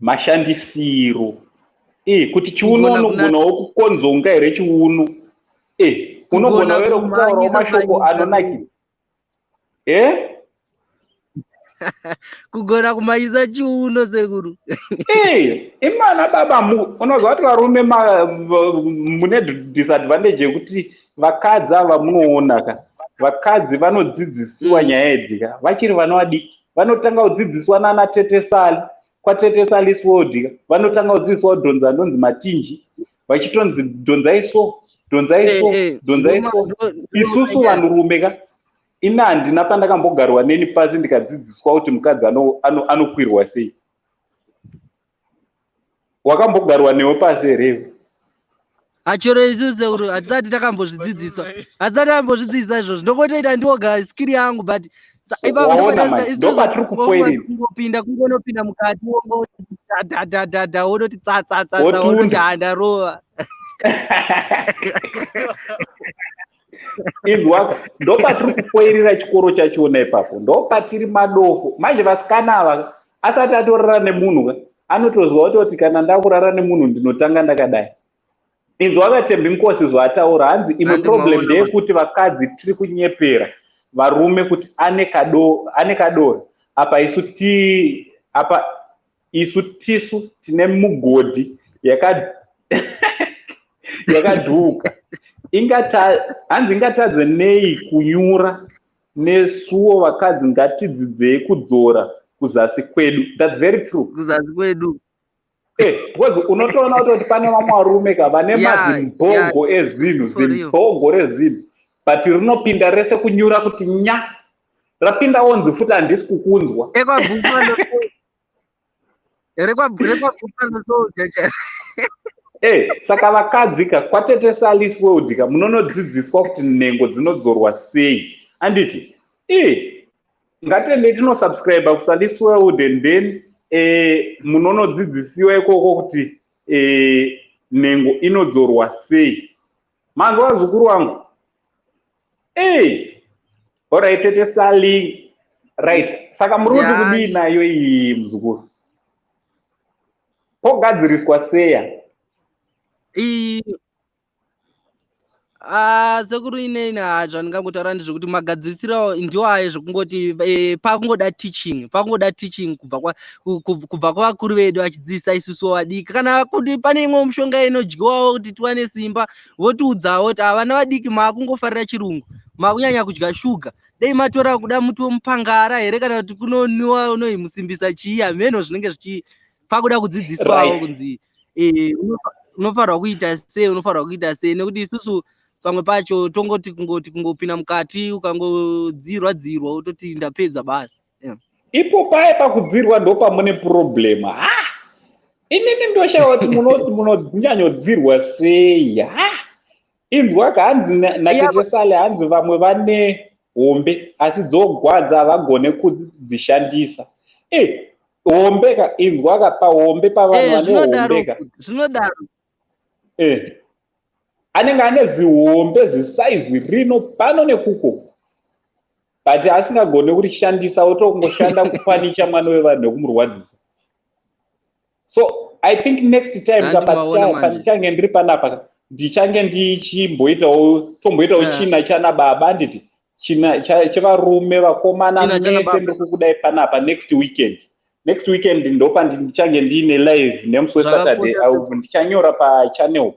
Mashandisiro. Kuti chiuno unogonawo kukonzonga here chiuno. Unogona vero kutaurawo mashoko anonakira. Kugona kumaisa chiuno sekuru. Imana baba unozwa kuti varume mune disadvantage yekuti vakadzi ava munoona vakadzi vanodzidzisiwa nyaya idzika vachiri vana vadiki. Vanotanga kudzidziswa nana Tete Sali kwaTete Sali Sword, vanotanga kudzidziswa kudhonza anonzi Matinji vachitonzi dhonzai so. Isusu vanhurume ina handina pandakambogarwa neni pasi ndikadzidziswa kuti mukadzi anokwirwa sei. Wakambogarwa newe pasi here? Chero isusu sekuru hatisati takambozvidzidziswa. Hatisati takambozvidzidziswa izvozvo. Ndongotoita ndioga skiri yangu but kungonopinda mukati wonoti tsatsatsa wonoti handarova. Inzwaka, ndopatiri kufoirira chikoro chachiona ipapo, ndopatiri madofo. Manje vasikana ava asati atorara nemunhu anotozwa kuti kana ndakurara nemunhu ndinotanga ndakadai. Inzwaka Tembi Nkosi zvataura hanzi imwe problem ndeyekuti vakadzi tiri kunyepera varume kuti ane kadora. Apa isu tisu tine mugodhi yakadhuka. Hanzi ingatadze nei kunyura nesuwo vakadzi ngatidzidzei kudzora kuzasi kwedu. That's very true. Kuzasi kwedu. Because unotoona kuti pane vamwe varume vane mazimbogo ezvinhu, zimbogo rezvinhu, but rinopinda rese kunyura kuti nya rapinda onzi futi handisi kukunzwa. Saka vakadzi kwaTete Sali Sword munonodzidziswa kuti nhengo dzinodzorwa sei. Anditi ngatende tinosubscribe kuSali Sword and then munonodzidzisiwa ikoko kuti nhengo inodzorwa sei. Manzwa zukuru wangu. Alright, Tete Sali. Right, saka muri kuti kudii nayo iyi muzukuru? Pogadziriswa seya? Sekuru ineni zvandingangotaura ndezvekuti magadzirisiro ndiwo ayo zvekungoti pakungoda teaching kubva kwavakuru vedu vachidzidzisa isusu vadiki. Kana kuti pane imwe mushonga inodyiwawo kuti tiwane simba votiudzawo kuti vana vadiki maakungofarira chirungu, maakunyanya kudya shuga, dei matora kuda muti womupangara here kana kuti kunoniwa unoimusimbisa chii. Hameno zvinenge pakuda kudzidziswawo kunzi unofanirwa kuita sei nekuti isusu pamwe pacho tongoti kungopinda mukati ukangodzirwa utoti ndapedza basi. Ipo paye pakudzirwa ndopamune problem. Inini ndoshawa kuti munonyanyodzirwa sei. Inzwa hanzi naTete Sali hanzi vamwe vane hombe asi dzogwadza havagone kudzishandisa. hombeka inzwa kapa hombe pavanhu vane hombeka zvinodaro anenge ane zihombe zisaizi rino pano nekuko but asingagone kurishandisa otongoshanda kufanicha mwana wevanhu nekumurwadzisa. So I think next time panichange ndiri panapa ndichange ndichimboitawo china chana baba nditi china chevarume vakomana mese ndiri kukudai panapa next weekend ndopa ndichange ndiine live nemusi weSaturday ndichanyora pachannel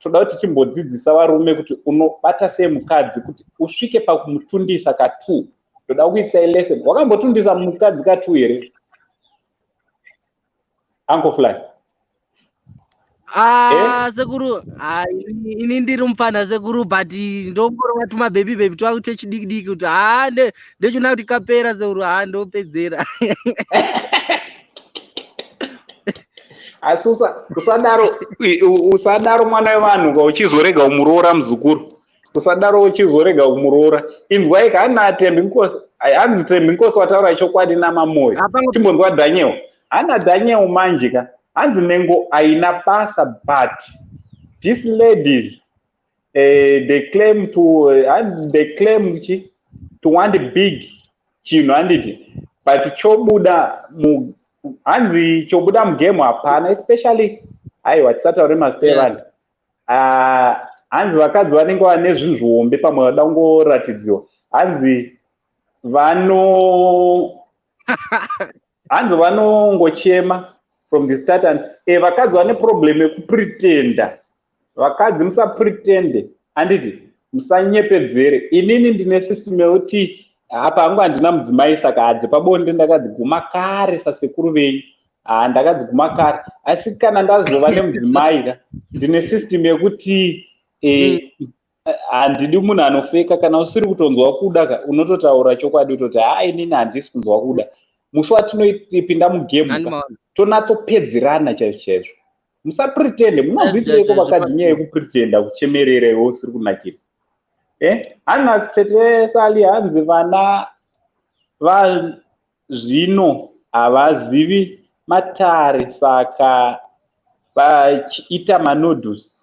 toda kuti chimbodzidzisa varume kuti unobata sei mukadzi kuti usvike pakumutundisa ka2. Toda kuisa lesson. Wakambotundisa mukadzi ka2 here Uncle Fly? Sekuru ini ndiri mupana sekuru but ndomborwa tuma baby twangu techidiki kuti ndechona kuti kapera sekuru ndopedzera. Asusa usadaro mwana wevanhu uchizorega umuroora muzukuru. Usadaro uchizorega umuroora. Inzwai kana atembi nkosi. Hanzi tembi nkosi wataura chokwadi namamoyo. Chimbonzwa Daniel. Ana Daniel manjika. Hanzi nengo aina pasa but these ladies they claim to want big chinhu handiti but chobuda hanzi chobuda mugame hapana especially aiwa tisataure mastevan hanzi vakadzi vanenge vane zvinhu zvihombe pamwe vada kungoratidziwa hanzi vanongochema from the start and vakadzi vane problem yekupretenda. Vakadzi musapretende handiti musanyepedzere. Inini ndine system yekuti apa hangu handina mudzimai saka hadzi pabonde ndakadziguma kare sasekuru venyu ndakadziguma kare asi kana ndazova nemudzimai ndine system yekuti handidi munhu anofeka. Kana usiri kutonzwa kuda unototaura chokwadi utoti inini handisi kunzwa kuda. Musi watinopinda mugame tonatsopedzerana chaizvo. Musapretende. Munozviitireiko vakadzi nyaya yekupretenda kuchemerera iwe usiri kunakira? Hanzi tete Sali hanzi vana vazvino havazivi matare saka vachiita manoodles.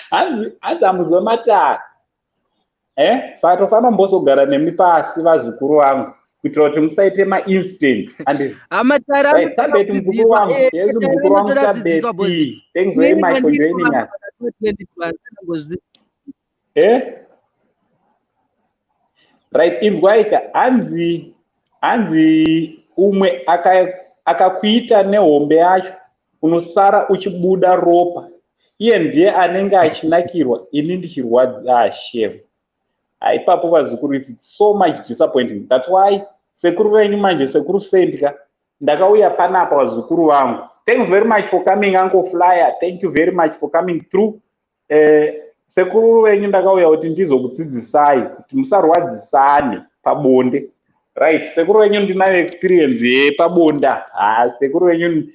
Hanzi hamuziva matare. Saka tofanira mbozogara nemi pasi vazukuru vangu kuitira kuti musaite maincident. Tabeti mukuru wangu. Yes, mukuru wangu Tabeti. Thank you very much for joining us. Right, inzwaika hanzi umwe akakuita nehombe yacho unosara uchibuda ropa. Iye ndiye anenge achinakirwa ini ndichirwadza shame. Ipapo vazukuru it's so much disappointing. That's why sekuru venyu manje sekuru Sendika ndakauya panapa vazukuru vangu. Thanks very much for coming Uncle Flyer. Thank you very much for coming through. Sekuru venyu ndakauya kuti ndizokudzidzisai kuti musarwadzisane pabonde. Right, sekuru venyu ndinayo experience yepabonda. Sekuru venyu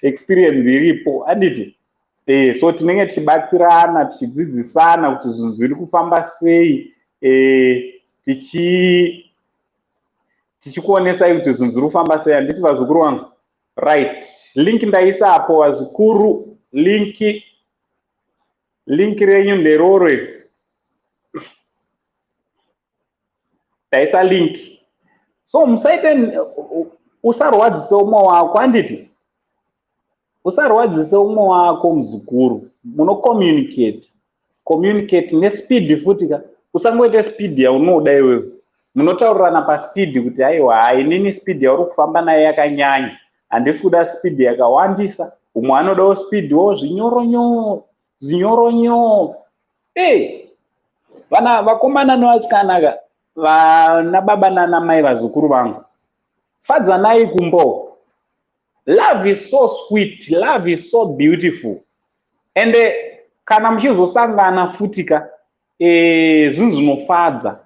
experience iripo handiti. So tinenge tichibatsirana tichidzidzisana kuti zvinhu zviri kufamba sei tichikuonesai kuti zvinhu zviri kufamba sei handiti vazukuru vangu. Right, link ndaisa apo vazukuru. Link renyu nderore. Ndaisa link. So musaite usarwadzise umwe wako handiti. Usarwadzise umwe wako muzukuru. Communicate nespeed futika. Usangoite speed yaunoda iwewe. Munotaurirana paspeed kuti aiwa inini speed yauri kufamba nayo yakanyanya. Handisi kuda speed yakawandisa. Umwe anodawo speed wo zvinyoronyo. Vana vakomana nevasikana vana baba nana mai vazukuru vangu. Fadzanai kumbo. Love is so sweet, love is so beautiful. And kana muchizosangana futika zvinhu zvinofadza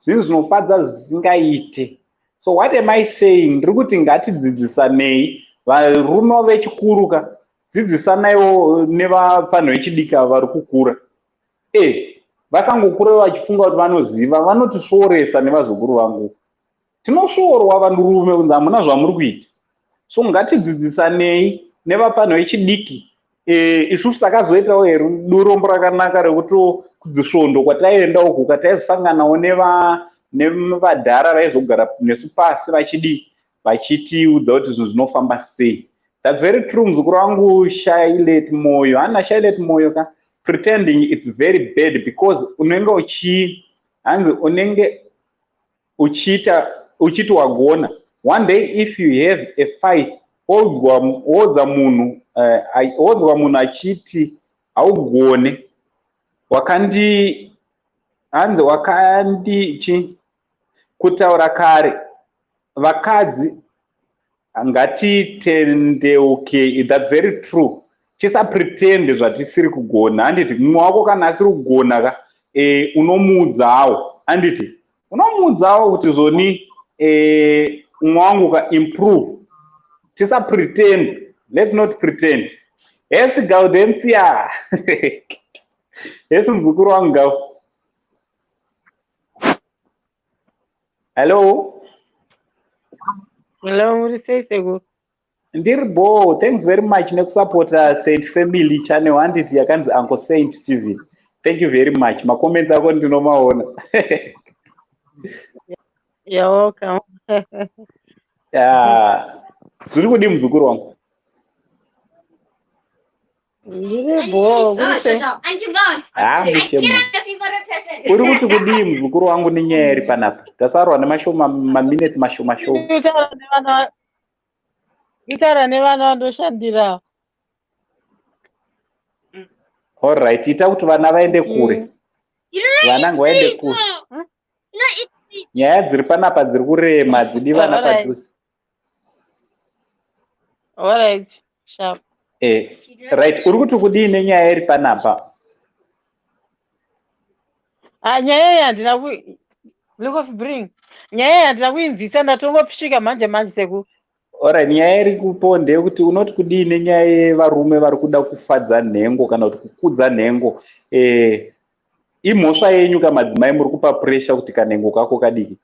zvisingaite. So what am I saying? Ndiri kuti ngatidzidzisanei varume vechikuruka. Dzidzisanaiwo nevafanhu vechidika vari kukura. Vasangokura vachifunga kuti vanoziva, vanotisoresa nevazukuru vangu. tinosvorwa vanhurume kunzi hamuna zvamuri kuita. So ngatidzidzisanei nevapanho vechidiki. Isusu takazoitawo durombo rakanaka rekuti kudzisvondo kwataienda uku kwataizosanganawo nevadhara vaizogara nesu pasi vachitiudza kuti zvinhu zvinofamba sei. That's very true. Muzukuru wangu Shailet Moyo, Anna Shailet Moyo ka pretending it's very bad because unenge uchiti wagona. One day if you have a fight, wodza munhu achiti augone wakandi kutaura kare vakadzi ngatitendeuke. That's very true. Tisapretend zvatisiri kugona. Handiti mumwe wako kana asiri kugona ka unomuudzawo. Handiti unomuudzawo kuti zoni mumwe wangu ka improve. Tisapretend. Let's not pretend. Yes, Gaudensia. Yes, mzukuru wangu Gau. Hello. Hello, what is it? Ndirbo, thanks very much nekusupporta Saint Family channel handiti yakanzi Uncle Saint Steven. Thank you very much. Makomenti ako ndinomaona. You're welcome. Zviri kudi muzukuru wangu? Ndirbo, what is it? Uri kuti kudi muzukuru wangu nenyaya iri panapa? Tasarwa nemaminutes mashoma. Itara nevana vandoshandira. All right, ita kuti vana vaende kure. Vana ngavaende kure. Nyaya dziri panapa dziri kurema dzidi vana padhuze. All right, sharp. Right, uri kuti kudii nenyaya iri panapa? Nyaya yandina look of bring. Nyaya yandina kuinzisa ndatongopishika manje seku. Alright, nyaya iri kupo ndeyekuti unoti kudii nenyaya yevarume vari kuda kufadza nhengo kana kuti kukudza nhengo. Imhosva yenyu kamadzimai muri kupa pressure kuti kanhengo kako kadiki.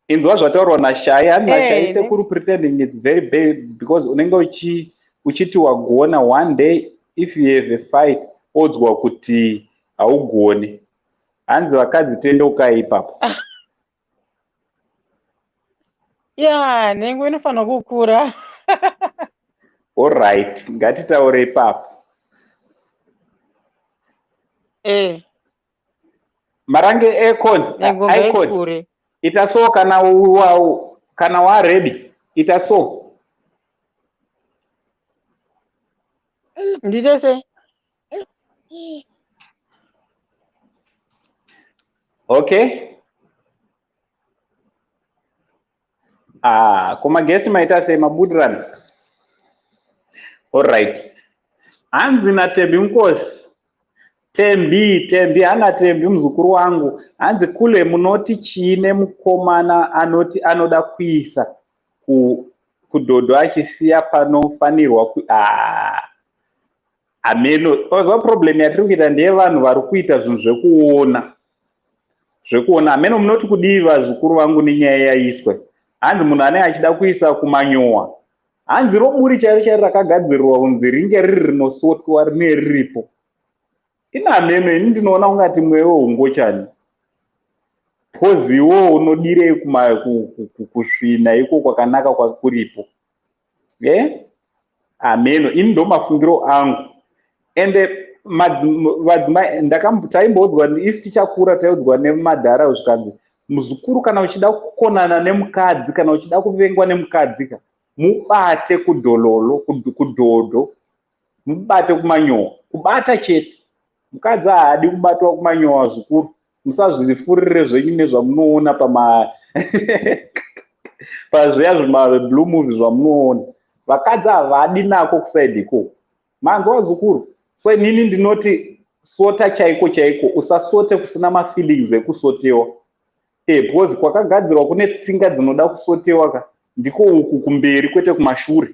Inzwa zvataurwa naShai, Shai sekuru pretending it's very bad because unenge uchiti wagona one day if you have a fight odzwa kuti haugoni. Hanzi vakadzi tendeukai ipapo. Nhengo inofanira kukura. All right, ngatitaure ipapo. Marange icon. Ita so kana wa ready. Ita so. Ndite se. Okay. Kuma guest maita se mabudrani. All right. Hanzi na Tembi Nkosi. Tembi hana Tembi muzukuru wangu. Hanzi kule munoti chine mukomana anoti anoda kuisa kudhodho achisiya panofanirwa ameno. Ozo problem yatiri kuita ndeye vanhu vari kuita zvinhu zvekuona. Ameno munoti kudii vazukuru vangu nenyaya yaiswe. Hanzi munhu anenge achida kuisa kumanyowa. Hanzi roburi chairo rakagadzirirwa kunzi ringe riri rinosotwa rine riripo. Ina meno ini ndinoona ungati mwewo ungochani. Poziwo unodirei kusvina iko kwakanaka kwakuripo. Ameno ini ndo mafungiro angu. Ende vadzimai taimboudzwa isi tichakura taiudzwa nemadhara zvikanzi muzukuru kana uchida kukonana nemukadzi kana uchida kuvengwa nemukadzi mubate kudhodho mubate kumanyowa kubata chete. Mukadzi haadi kubatwa kumanyowa zvikuru. Musazvifurire zvenyu nezvamunoona pazviya zvima-blue movie zvamunoona. Vakadzi havadi nako kusaidi iko. Manzwa zvikuru. So inini ndinoti sota chaiko usasote kusina mafeelings ekusotewa. Because kwakagadzirwa kune tsinga dzinoda kusotewa ndiko uku kumberi kwete kumashure.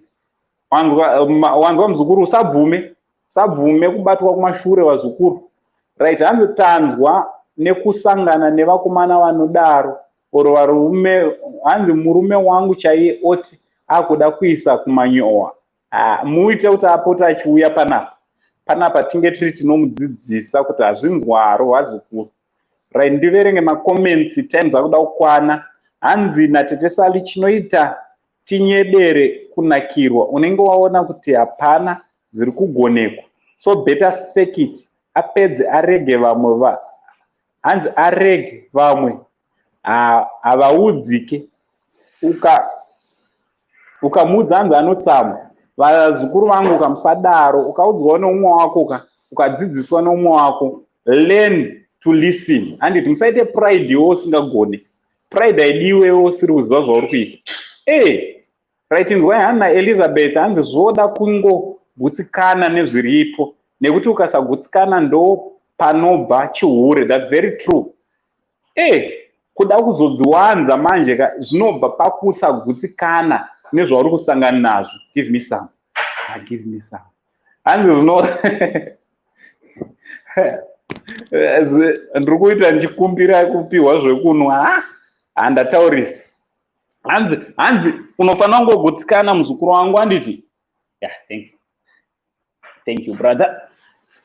Wanzwa muzukuru usabvume kubatwa kumashure wazukuru. Right, hanzi tanzwa nekusangana nevakomana vanodaro oro varume hanzi murume wangu chaiye oti akuda kuisa kumanyowa muite kuti apota achiuya panapa tinge tiri tinomudzidzisa kuti hazvinzwaro hazikuru right. Ndiverenge macomments times akuda kukwana. Hanzi naTete Sally chinoita tinyedere kunakirwa unenge waona kuti hapana zviri kugonekwa, so better fake it, apedze arege vamwe hanzi arege vamwe havaudzike. Ukamudza hanzi anotsamwa. Vazukuru vangu ukamusadaro ukaudzwa neumwe wako ukadzidziswa neumwe wako, learn to listen. Handiti musaite pride usingagone. Pride haidiwe usiri kuziva zvauri kuita. Right, inzwai Hannah Elizabeth hanzi zvoda kungogutsikana nezviripo, nekuti ukasagutsikana ndo panobva chihure. That's very true. Kuda kuzodziwanza manje zvinobva pakusagutsikana nezvauri kusangana nazvo. Give me some. Give me some. Hanzi zvino ndiri kuita ndichikumbira kupiwa zvekunwa. Handataurisa. Hanzi unofanira kungogutsikana muzukuru wangu. Handiti thanks. Thank you brother.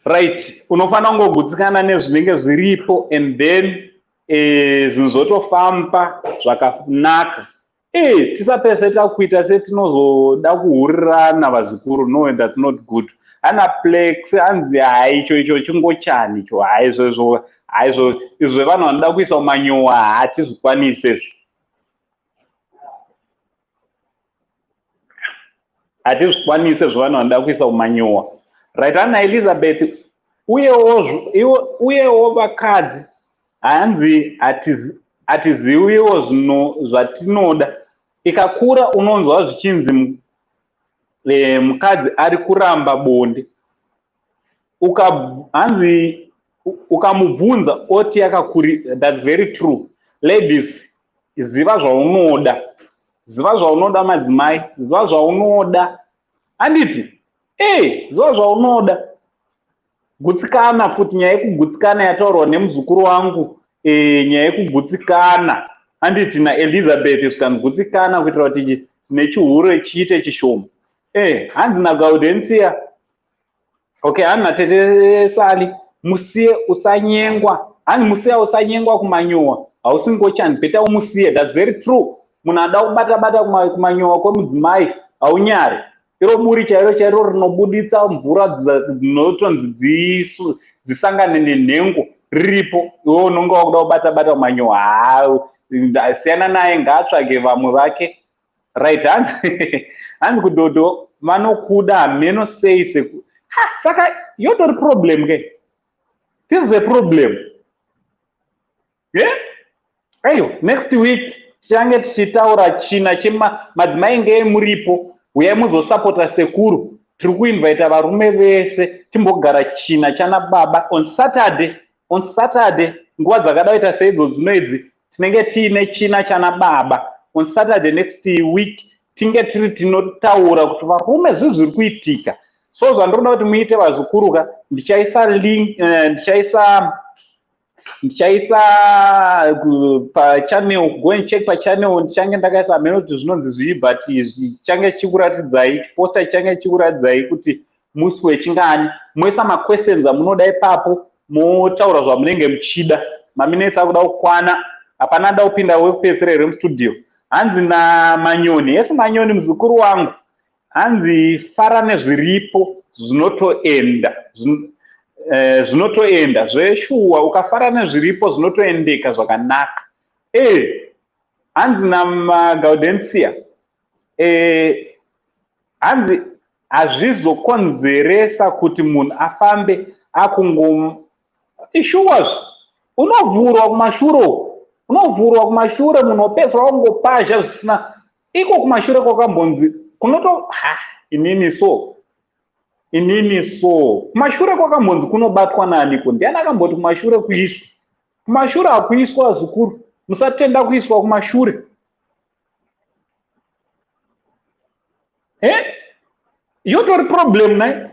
Right, unofanira kungogutsikana nezvinenge zviripo and then zvinhu zvotofamba zvakanaka. Tisapese takuita setinozoda kuhurirana vazukuru. No, that's not good. Ana Plex hanzi icho chingochani icho. Izvo vanhu vanoda kuisa mumanyowa hatizvikwanise. Hatizvikwanise zvavanhu vanoda kuisa mumanyowa. Right, Hannah Elizabeth, uyewo vakadzi hanzi hatiziviwo zvatinoda. Ikakura unonzwa zvichinzi mukadzi ari kuramba bonde. Hanzi ukamubvunza oti yakakuri. That's very true. Ladies, ziva zvaunoda. Ziva zvaunoda madzimai. Ziva zvaunoda. Handiti ziva zvaunoda. Gutsikana futi. Nyaya yekugutsikana yataurwa nemuzukuru wangu. Nyaya yekugutsikana. Handiti naElizabeth zvikanzigutsikana kuitira kuti nechihure chiite chishoma. Hanzi naGaudensia. Okay, hanzi naTete Sally, musiye usanyengwa. Hanzi musiye usanyengwa kumanyowa. Hausingochani, beta umusiye. That's very true. Munhu ada kubata kumanyowa kwemudzimai haunyari. Iro buri chairo rinobuditsa mvura dzinotonzi dzisangane nenhengo riripo. Iwe unonge wakuda kubata kumanyowa. Siyana naye ngaatsvage vamwe vake. Right, hanzi kudhodho vanokuda hamenoseise. Saka yotori problem ke. This is a problem. Next week tichange tichitaura china chemadzimai ngei muripo. Uyai muzosapota sekuru. Tiri kuinvita varume vese timbogara china chana baba on Saturday nguva dzakadaita seidzo dzinoidzi tinenge tiine china chana baba. On Saturday next week tinge tiri tinotaura kuti varume zviri kuitika. So zvandoda kuti muite vazukuruka, ndichaisa link, ndichaisa pachannel, go and check pachannel. Ndichange ndakaisa hameno kuti zvinonzi zvii, but chichange chikuratidzai, posta chichange chikuratidzai kuti musi wechingani. Moisa maquestions amunoda ipapo, motaura zvamunenge muchida. Maminutes akuda kukwana, hapana da kupinda wekupedzisira remustudio. Hanzi naManyoni, yes Manyoni muzukuru wangu. Hanzi fara nezviripo zvinotoenda zveshuwa. Ukafara nezviripo zvinotoendeka zvakanaka. Hanzi naGaudensia, hanzi hazvizokonzeresa kuti munhu afambe ishuwazvo. Unovhurwa kumashure munhu opedzwa wangopazha zvisina. Iko kumashure kwakambonzi kunoto inini so kumashure kwakambonzi kunobatwa naniko. Ndiani akamboti kumashure kuiswa? Kumashure hakuiswa zukuru. Musatenda kuiswa kumashure. Yotori problem naye.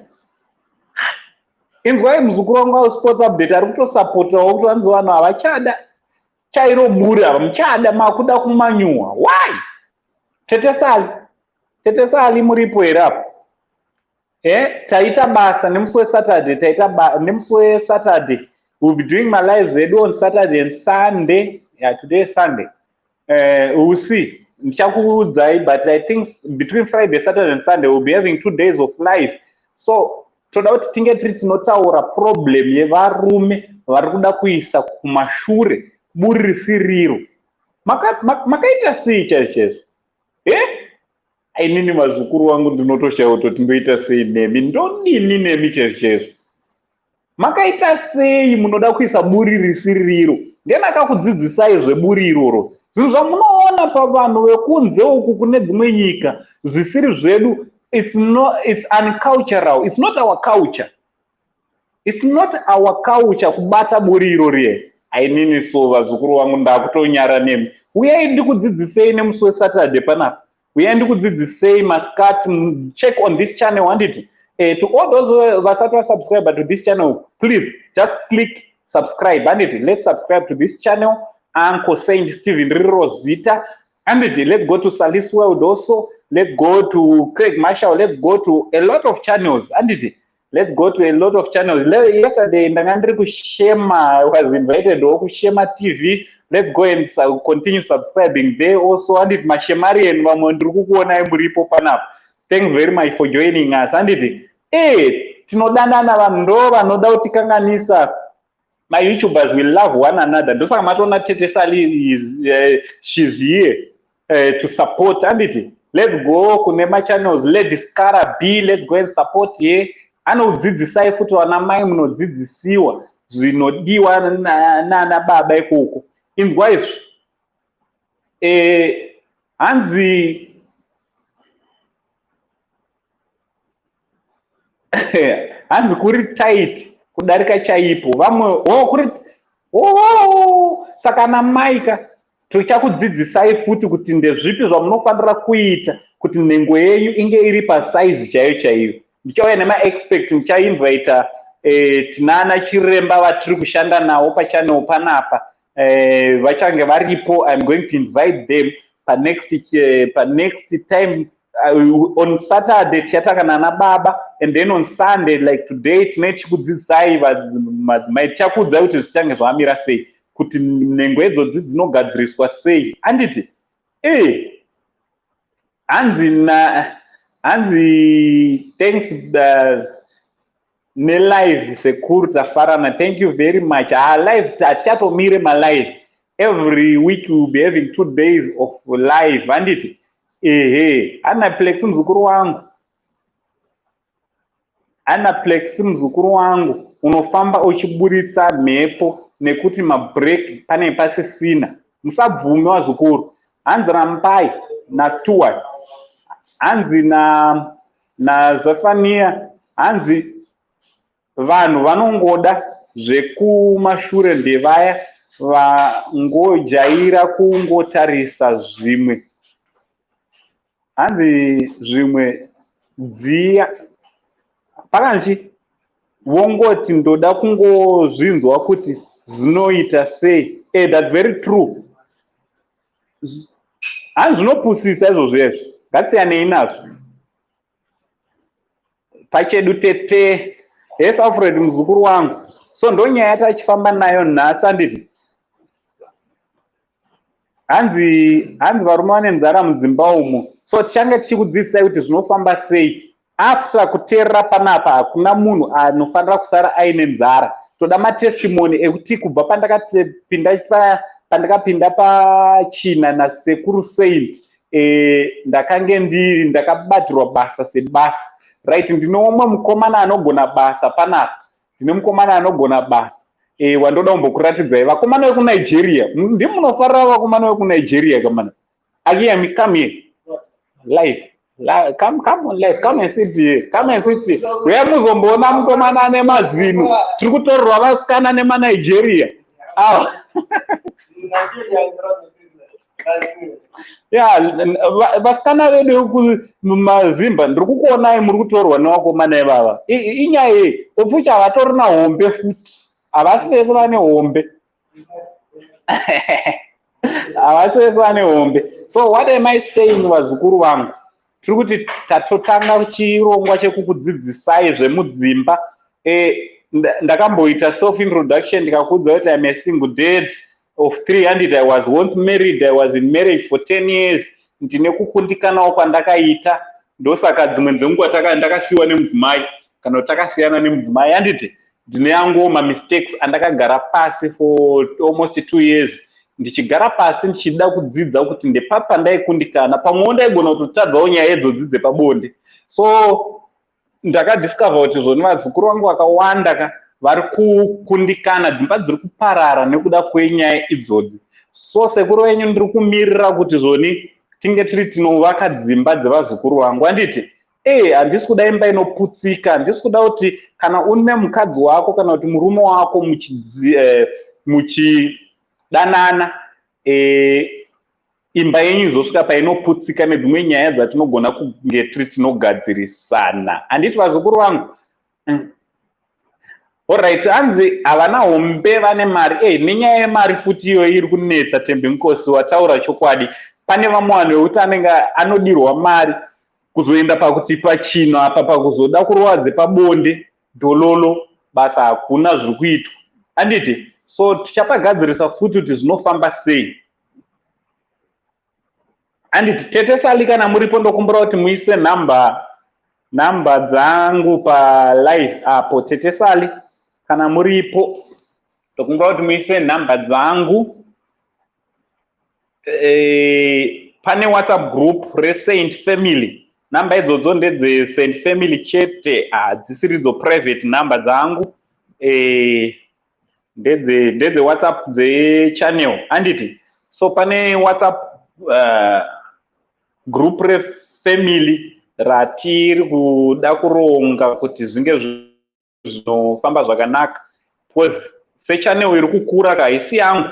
Inzwai muzukuru wangu sports update ari kutosapotawo kuti vanzi vanhu havachada. chairo buri ava muchada makuda kumanyuwa. Why? Tetesali muripo here apo. Taita basa nemusi weSaturday, nemusi weSaturday. We'll be doing my lives on Saturday and Sunday. Yeah, today is Sunday. We'll see. But I think between Friday, Saturday, and Sunday, we'll be having 2 days of live. So, toda kuti tinge tiri tinotaura problem yevarume vari kuda kuisa kumashure buri risiriro. Makaita sei chaizvo? Inini mazukuru wangu ndinotoshawo kuti ndoita sei nemi, ndodini nemi chaizvo? Makaita sei munoda kuisa buri risiriro? Ndiani akakudzidzisai zveburi iroro? Zvinhu zvamunoona pavanhu vekunze uku kune dzimwe nyika zvisiri zvedu, it's uncultural. It's not our culture. It's not our culture kubata buri irori. Ainini so vazukuru vangu ndakutonyara nemi. Uyai ndikudzidzisei nemusi weSaturday panapa. Uyai ndikudzidzisei masikati. Check on this channel, handiti. To all those vasati vasubscribe to this channel, please just click subscribe, handiti. Let's subscribe to this channel. Uncle Saint Stephen Rosita, handiti. Let's go to Salis World also. Let's go to Craig Marshall. Let's go to a lot of channels, handiti. Let's go to a lot of channels. Yesterday, Ndangandri Kushema was invited to Kushema TV. Let's go and continue subscribing there also. Handiti Mashemari and Mamondruku kuona muripo panapa. Thanks very much for joining us. Handiti. Tinodanana vanhu vanoda kutikanganisa. My YouTubers will love one another. Ndosaka matona Tetesali is she's here to support, handiti. Let's go kunema channels. Ladies Cara B, let's go and support here. Anodzidzisai futi vana mai munodzidzisiwa zvinodiwa nana baba ikoko. Inzwa izvi. Hanzi kuri tight kudarika chaipo. Vamwe kuri saka na maika tichakudzidzisai futi kuti ndezvipi zvamunofanira kuita kuti nhengo yenyu inge iri pasize chaiyo chaiyo. Ndichauya nema-expect ndichainvita tinana chiremba vatiri kushanda nawo pachannel panapa. Vachange varipo. I'm going to invite them next time. On Saturday tichata nana baba, and then on Sunday like today tinechikudzidzisai madzimai tichakudzai kuti zvichange zvamira sei, kuti nhengo idzodzi dzinogadziriswa sei. Handiti hanzi thanks nelive sekuru tafarana. Thank you very much. Live tichatomire malive every week. We will be having 2 days of live, handiti. Anaplex mzukuru wangu unofamba uchiburitsa mhepo nekuti mabreak pane pasisina. Musabvume wazukuru. Hanzi Rampai na Stuart, hanzi na Zafania, hanzi vanhu vanongoda zvekumashure ndevaya vangojaira kungotarisa zvimwe. Hanzi zvimwe dziya pakanji wongoti ndoda kungozvinzwa kuti zvinoita sei. That's very true. Hanzi zvinopusisa izvozvo izvo. Ngatiyanei nazvo. Pachedu tete. Yes, Alfred muzukuru wangu. So ndonyaya yatachifamba nayo nhasi, handiti. Hanzi varume vane nzara mudzimba umo. So tichange tichikudzidzisai kuti zvinofamba sei. After kuteerera panapa hakuna munhu anofanira kusara aine nzara. Toda matestimony ekuti kubva pandakapinda pachina nasekuru Saint, ndakabatirwa basa sebasa. Right, ndinoumwe mukomana anogona basa panapa. Ndine mukomana anogona basa. Wandoda kumbokuratidzai vakomana vekunigeria. Ndimunofarira vakomana vekunigeria kamana. Again, come here. Live. Come on live. Come and sit here. Come and sit here. Weya muzomboona mukomana ane mazino. Tiri kutorerwa vasikana nemanigeria. Vasikana vedu mumazimba ndiri kukuonai muri kutorwa nevakomana ivava. Inyaya ofuti havatori nahombe futi. Havasi vese vane hombe. havasi vese vane hombe. So what am I saying vazukuru vangu, tiri kuti tatotanga chirongwa chekukudzidzisai zvemudzimba. Ndakamboita self introduction ndikakuudza kuti I'm a single dad of 300. I was once married. I was in marriage for 10 years. Ndine kukundikanawo kwandakaita, ndosaka dzimwe dzenguva ndakasiyiwa nemudzimai kana kuti takasiyana nemudzimai. Handiti ndine yangu mistakes andakagara pasi for almost 2 years ndichigara pasi ndichida kudzidza kuti ndepapa ndaikundikana, pamwewo ndaigona kutotadzawo nyaya idzodzi dzepabonde. So ndakadiscover kuti zvoni vazukuru vangu vakawanda vari kukundikana, dzimba dziri kuparara nekuda kwenyaya idzodzi. So sekuru venyu ndiri kumirira kuti zvoni tinge tiri tinovaka dzimba dzevazukuru vangu. Handiti handisi kuda imba inoputsika, handisi kuda kuti kana une mukadzi wako kana kuti murume wako muchidanana imba yenyu izosvika painoputsika nedzimwe nyaya dzatinogona kunge tiri tinogadzirisana. Handiti vazukuru vangu? Alright, hanzi havana hombe vane mari. Nenyaya yemari futi iyo iri kunetsa. Tembe Mukosi wataura chokwadi. Pane vamwe vanhu vekuti anenge anodirwa mari kuzoenda pakuti pachino apa pakuzoda kurova dzepabonde dololo, basa hakuna zviri kuitwa. Handiti? So tichapagadzirisa futi kuti zvinofamba sei. Handiti Tete Sali kana muripo ndokumbura kuti muise namba dzangu palive apo. Tete Sali kana muripo ndokumbura kuti muise namba dzangu. Pane WhatsApp group reSaint Family. Namba idzodzo ndedze Saint Family chete, hadzisiri dzo private namba dzangu. Ndedze WhatsApp dzechannel. Handiti? So pane WhatsApp group reFamily ratiri kuda kuronga kuti zvinge zvinofamba zvakanaka, because sechannel iri kukura haisi yangu.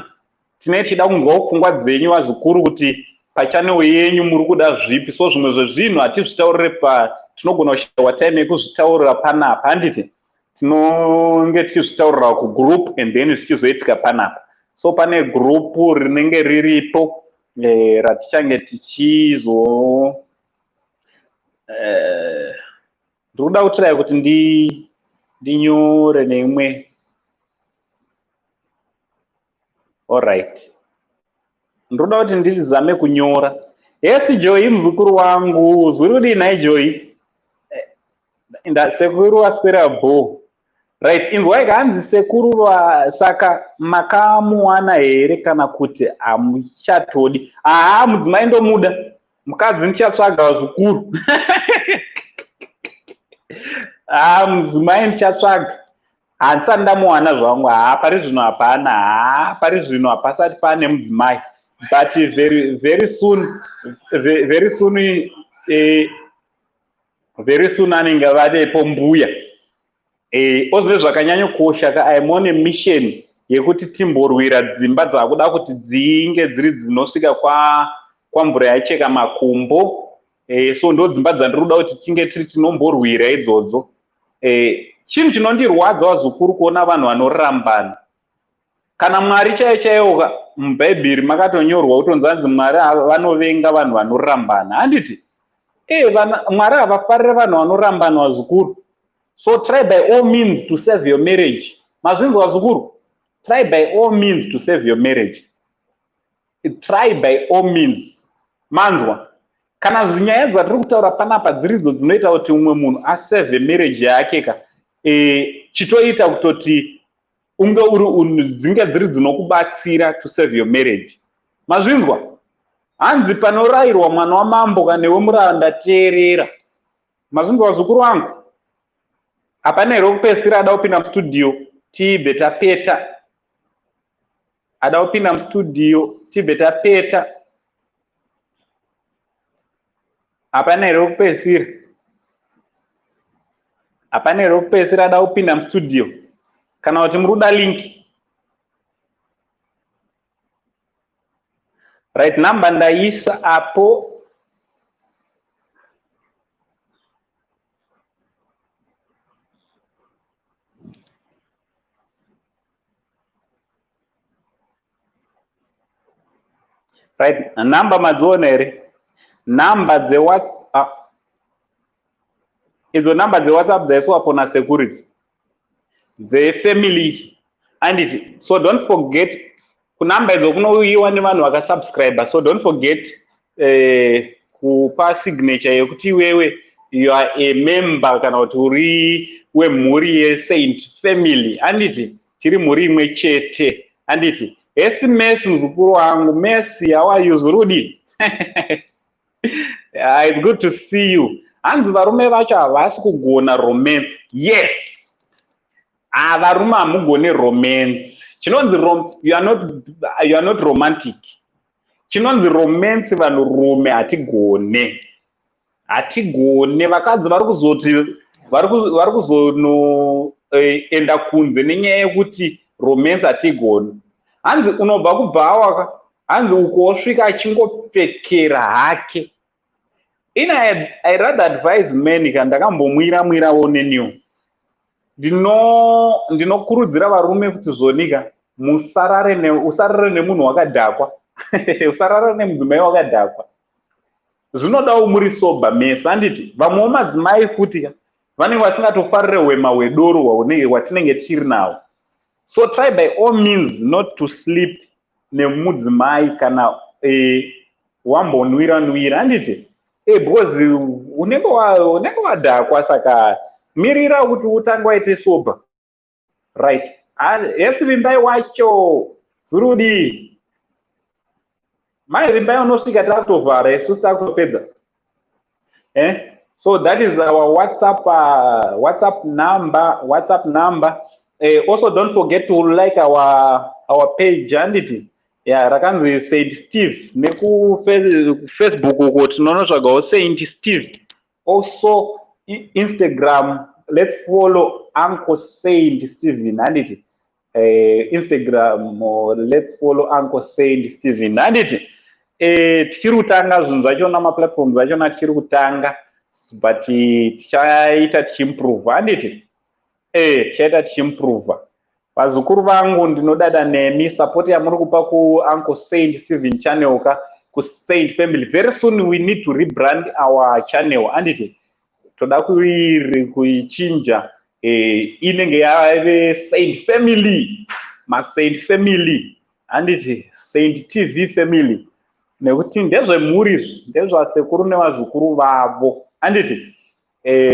Tinenge tichida kunzwawo pfungwa dzenyu vazukuru kuti pachannel yenyu muri kuda zvipi. So zvimwe zvezvinhu hatizvitaurire tinogona kushayiwa time yekuzvitaurira panapa. Handiti? Tinonge tichizvitaurira kugroup and then zvichizoitika panapa. So pane group rinenge riripo ratichange tichizo ndikuda kutirai kuti ndinyore neimwe. Alright, ndoda kuti ndizame kunyora. Yes Joy muzukuru wangu, zviri kudini Joy? Sekuru waswera bo. Right, inzwai hanzi sekuru saka makamuwana here kana kuti hamuchatodi? Mudzimai ndomuda, mukadzi ndichatsvaga vazukuru. Mudzimai ndichatsvaga. Handisati ndamuwana zvangu. Pari zvino hapana. Pari zvino hapasati pane mudzimai. But very soon anenge vadepo mbuya. Ozve zvakanyanyokosha. I'm on a mission yekuti timborwira dzimba dzakuda kuti dzinge dziri dzinosvika kwamvura yaicheka makumbo. So ndo dzimba dzandiri kuda kuti tinge tiri tinomborwira idzodzo. Chinhu chinondirwadza vazukuru kuona vanhu vanorambana. Kana Mwari chaiwo mubhaibheri makatonyorwa kutonzi Mwari vanovenga vanhu vanorambana. Handiti? Mwari havafariri vanhu vanorambana vazukuru. So try by all means to save your marriage. Mazvinzwa vazukuru? Try by all means to save your marriage. Try by all means. Manzwa? Kana zinyaya dzatiri kutaura panapa dziridzo dzinoita kuti umwe munhu asave marriage yake chitoita kutoti unge dzinge dziri dzinokubatsira to save your marriage. Mazvinzwa? Hanzi panorayirwa mwana wamambo kana wemuranda teerera. Mazvinzwa vazukuru vangu? Hapana here kupedzisira ada kupinda mustudio tibve tapeta. Ada kupinda mustudio tibve tapeta. Hapana here kupedzisira. Hapana here kupedzisira ada kupinda mustudio. Kana kuti muri kuda link. Right, namba ndaisa apo. right? Number madziona here, number idzo number dzeWhatsApp dzaiswapo nasecurity dzefamily handiti. So don't forget kunamba idzo kunouyiwa nevanhu vakasubscriber, so don't forget kupa signature yekuti iwewe you are a member kana kuti uri wemhuri yeSaint family handiti, tiri mhuri imwe chete handiti. Esi Messi muzukuru wangu, Messi, how are you Zurudi? It's good to see you. Hanzi varume vacho havasi kugona romance. Yes, varume hamugone romance. Chinonzi you are not romantic. Chinonzi romance vanhurume hatigone. Vakadzi vari kuzonoenda kunze nenyaya yekuti romance hatigone. Hanzi unobva kubhawa, hanzi ukosvika achingopfekera hake. I rather advise men kana ndakambomwira neniwo. Ndinokurudzira varume kuti zonika usarare nemunhu wakadhakwa. Usarare nemudzimai wakadhakwa. Zvinodawo muri sober mess handiti. Vamwewo madzimai futi vanenge vasingatofarire hwema hwedoro hwatinenge tichiri nawo. So try by all means not to sleep nemudzimai kana wambonwira handiti. Because unenge wadhakwa, saka mirira kuti utange waite sober. Right. Yes, rimbai wacho Zurudi. Mai rimbai unosvika takutovhara isusu takutopedza. So that is our WhatsApp number. Also don't forget to like our page handiti. Yeah, rakanzi Saint Steve. Neku Facebook uko tinonotsvagawo Saint Steve. Also Instagram, let's follow Uncle Saint Steven handiti. Instagram, let's follow Uncle Saint Steven handiti. Tichiri kutanga zvinhu zvacho namaplatforms achona tichiri kutanga, but tichaita tichimprove handiti. Tichaita tichimprove. Vazukuru vangu ndinodada nemi support yamuri kupa ku Uncle Saint Steven channel ku Saint family. Very soon we need to rebrand our channel handiti. Toda kuichinja inenge yave Saint family, Saint family handiti, Saint TV family. Nekuti ndezvemhuri ndezvasekuru nevazukuru vavo handiti.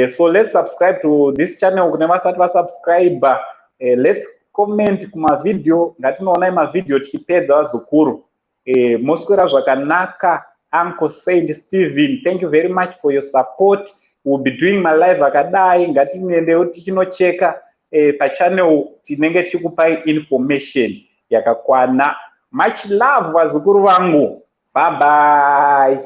So let's subscribe to this channel kune vasati vasubscribe. Let's comment kumavideo, ngatinoona mavideo tichipedza vazukuru. Moswera zvakanaka. Uncle Saint Steven, thank you very much for your support. We'll be doing my live akadai, ngatiendewo tichinocheka pachannel tinenge tichikupai information yakakwana. Much love vazukuru vangu. Bye bye.